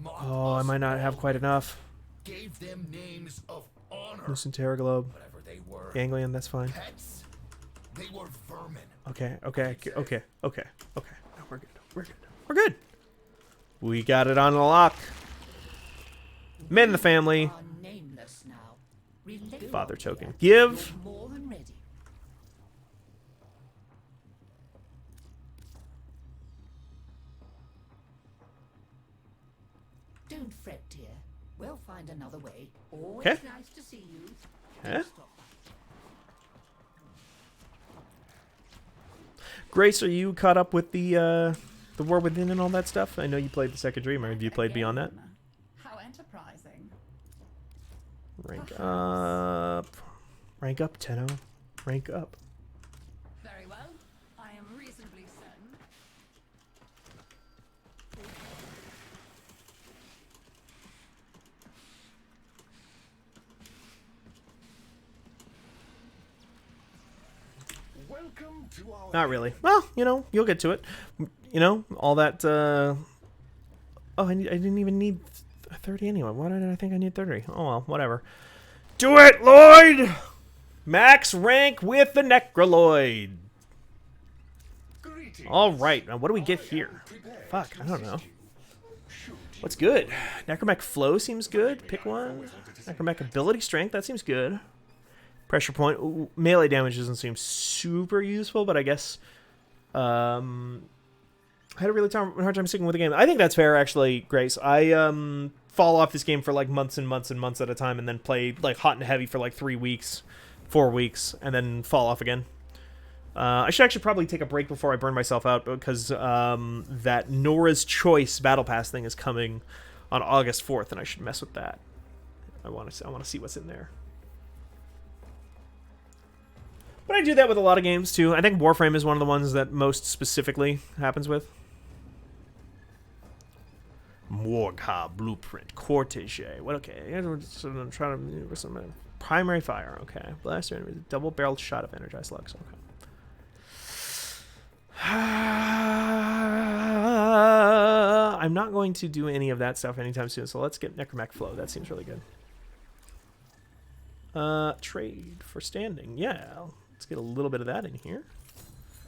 Oh, I might not have quite enough. Gave them names of honor. Lucent Terror Globe. Whatever they were. Ganglion, that's fine. Pets. They were vermin. Okay. No, we're good. We got it on the lock. Men in the family. Are nameless now. Relate Father on, token. dear. Give. You're more than ready. Don't fret, dear. We'll find another way. Always Okay. nice to see you. Okay. Don't stop. Grace, are you caught up with the War Within and all that stuff? I know you played the second Dream. Have you played beyond that? Again. How enterprising. Rank up. Rank up, Tenno. Rank up. Very well. I am reasonably certain. Welcome to our Not really. Well, you know, you'll get to it. You know, all that. Oh, I didn't even need 30 anyway. Why did I think I need 30? Oh well, whatever. Do it, Lloyd! Max rank with the Necroloid. greetings. All right, now what do we get here? Fuck, I don't know. What's good? Necromech Flow seems good. Pick one. Necromech Ability Strength, that seems good. Pressure point. Ooh, melee damage doesn't seem super useful, but I guess I had a really hard time sticking with the game. I think that's fair, actually, Grace. I fall off this game for like months and months and months at a time, and then play like hot and heavy for like 3 weeks, 4 weeks, and then fall off again. I should actually probably take a break before I burn myself out, because that Nora's Choice Battle Pass thing is coming on August 4th, and I should mess with that. I want to see what's in there. But I do that with a lot of games too. I think Warframe is one of the ones that most specifically happens with. Morgha Blueprint Cortege. What? Okay, I'm trying to some primary fire. Okay, blaster enemies. Double-barreled shot of energized slugs. Okay. I'm not going to do any of that stuff anytime soon, so let's get Necromech Flow. That seems really good. Trade for standing. Yeah, let's get a little bit of that in here.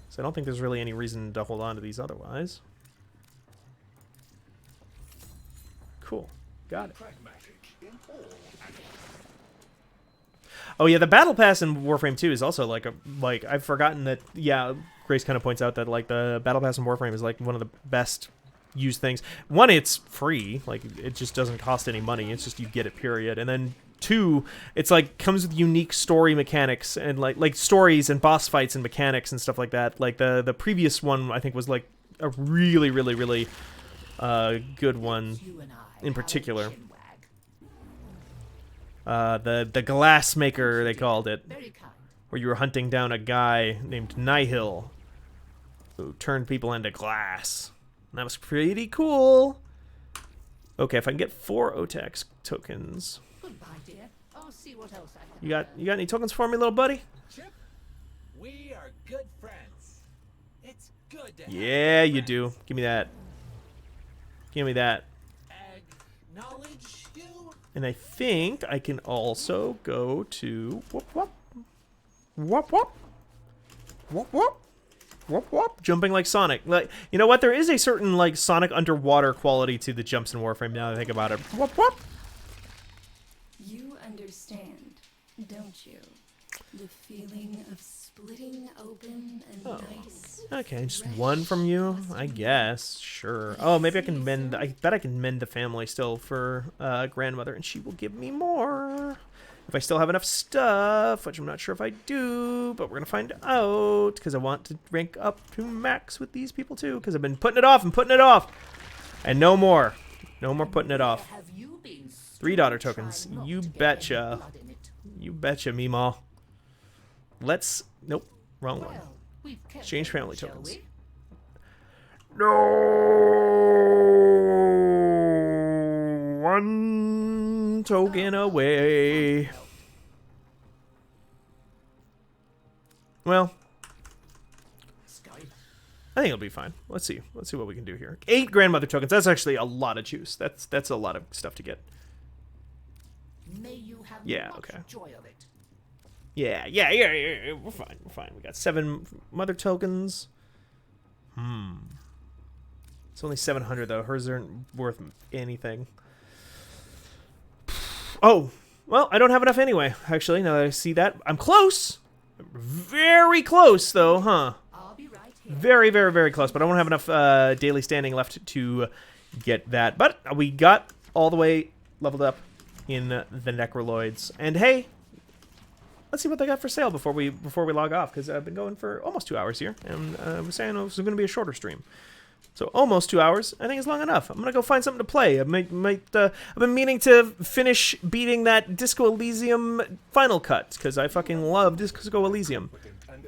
So I don't think there's really any reason to hold on to these otherwise. Cool. Got it. Pragmatic in all aspects. Oh yeah, the battle pass in Warframe 2 is also like I've forgotten that. Yeah, Grace kind of points out that like the battle pass in Warframe is like one of the best used things. One, it's free, like it just doesn't cost any money. It's just you get it, period. And then two, it's like comes with unique story mechanics and like stories and boss fights and mechanics and stuff like that. Like the previous one I think was like a really good one in particular. The Glassmaker, they called it, where you were hunting down a guy named Nihil who turned people into glass. And that was pretty cool. Okay, if I can get 4 Otax tokens. Goodbye, dear. I'll see what else I can. You got any tokens for me, little buddy? Chip, we are good friends. It's good to have Yeah, good you do. friends. Give me that. Give me that. Acknowledge you. And I think I can also go to whoop whoop. Whoop whoop. Whoop whoop. Whoop whoop. Jumping like Sonic. Like, you know what? There is a certain like Sonic underwater quality to the jumps in Warframe now that I think about it. Whoop whoop. You understand, don't you? The feeling of splitting open a nice. Okay, just one from you, I guess. Sure. Oh, maybe I can mend. I bet I can mend the family still for grandmother, and she will give me more. if I still have enough stuff, which I'm not sure if I do, but we're going to find out because I want to rank up to max with these people too because I've been putting it off and putting it off. And no more. No more putting it off. Have you been 3 daughter trying tokens. not You to get any betcha. blood in it? You betcha, Meemaw. Let's... Nope. Wrong one. Well, we've kept Exchange it, family shall tokens. we? No! One token away. Well, Skyrim. I think it'll be fine. Let's see. Let's see what we can do here. 8 grandmother tokens. That's actually a lot of juice. That's a lot of stuff to get. May you have Yeah, much okay. joy of it. Yeah. We're fine. We're fine. We got 7 mother tokens. It's only 700 though. Hers aren't worth anything. Oh, well, I don't have enough anyway. Actually, now that I see that, I'm close. Very close though, huh? I'll be right here. Very, very, very close. But I won't have enough daily standing left to get that. But we got all the way leveled up in the Necroloids. And hey, let's see what they got for sale before we log off, because I've been going for almost 2 hours here, and I was saying it was going to be a shorter stream. So almost 2 hours, I think is long enough. I'm gonna go find something to play. I've been meaning to finish beating that Disco Elysium final cut because I fucking love Disco Elysium. And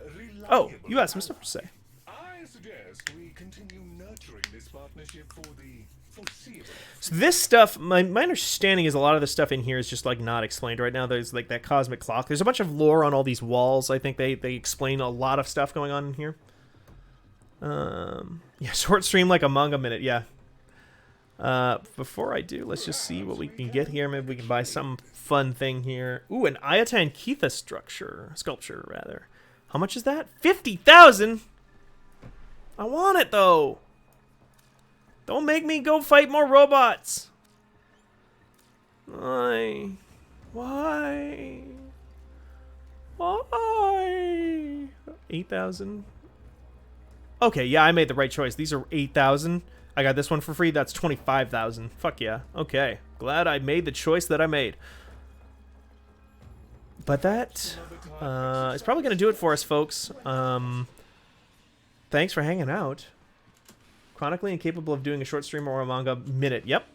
Oh, reliable you had some stuff to say. I suggest we continue nurturing this partnership for the foreseeable. So this stuff, my understanding is a lot of the stuff in here is just like not explained right now. There's like that cosmic clock. There's a bunch of lore on all these walls. I think they explain a lot of stuff going on in here. Yeah, short stream like a manga minute, yeah. Before I do, let's just see what we can get here. Maybe we can buy some fun thing here. Ooh, an Ayatan Kitha sculpture, rather. How much is that? 50,000? I want it, though. Don't make me go fight more robots. Why? 8,000? Okay, yeah, I made the right choice. These are 8,000. I got this one for free. That's 25,000. Fuck yeah. Okay. Glad I made the choice that I made. But that is probably going to do it for us, folks. Thanks for hanging out. Chronically incapable of doing a short stream or a manga minute. Yep.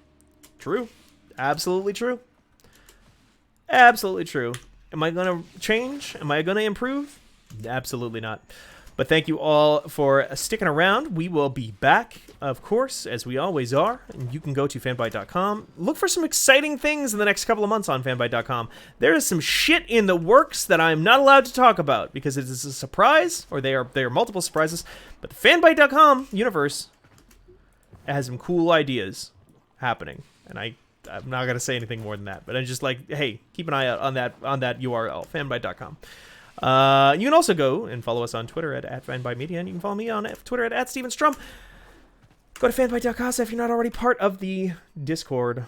True. Absolutely true. Absolutely true. Am I going to change? Am I going to improve? Absolutely not. But thank you all for sticking around. We will be back, of course, as we always are. And you can go to fanbyte.com. Look for some exciting things in the next couple of months on fanbyte.com. There is some shit in the works that I'm not allowed to talk about because it is a surprise, or they are multiple surprises. But the fanbyte.com universe has some cool ideas happening. And I'm not going to say anything more than that. But I'm just like, hey, keep an eye out on that URL, fanbyte.com. You can also go and follow us on Twitter at fanbytemedia, and you can follow me on Twitter at StevenStrum. Go to fanbyte.com if you're not already part of the Discord.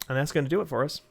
And that's going to do it for us.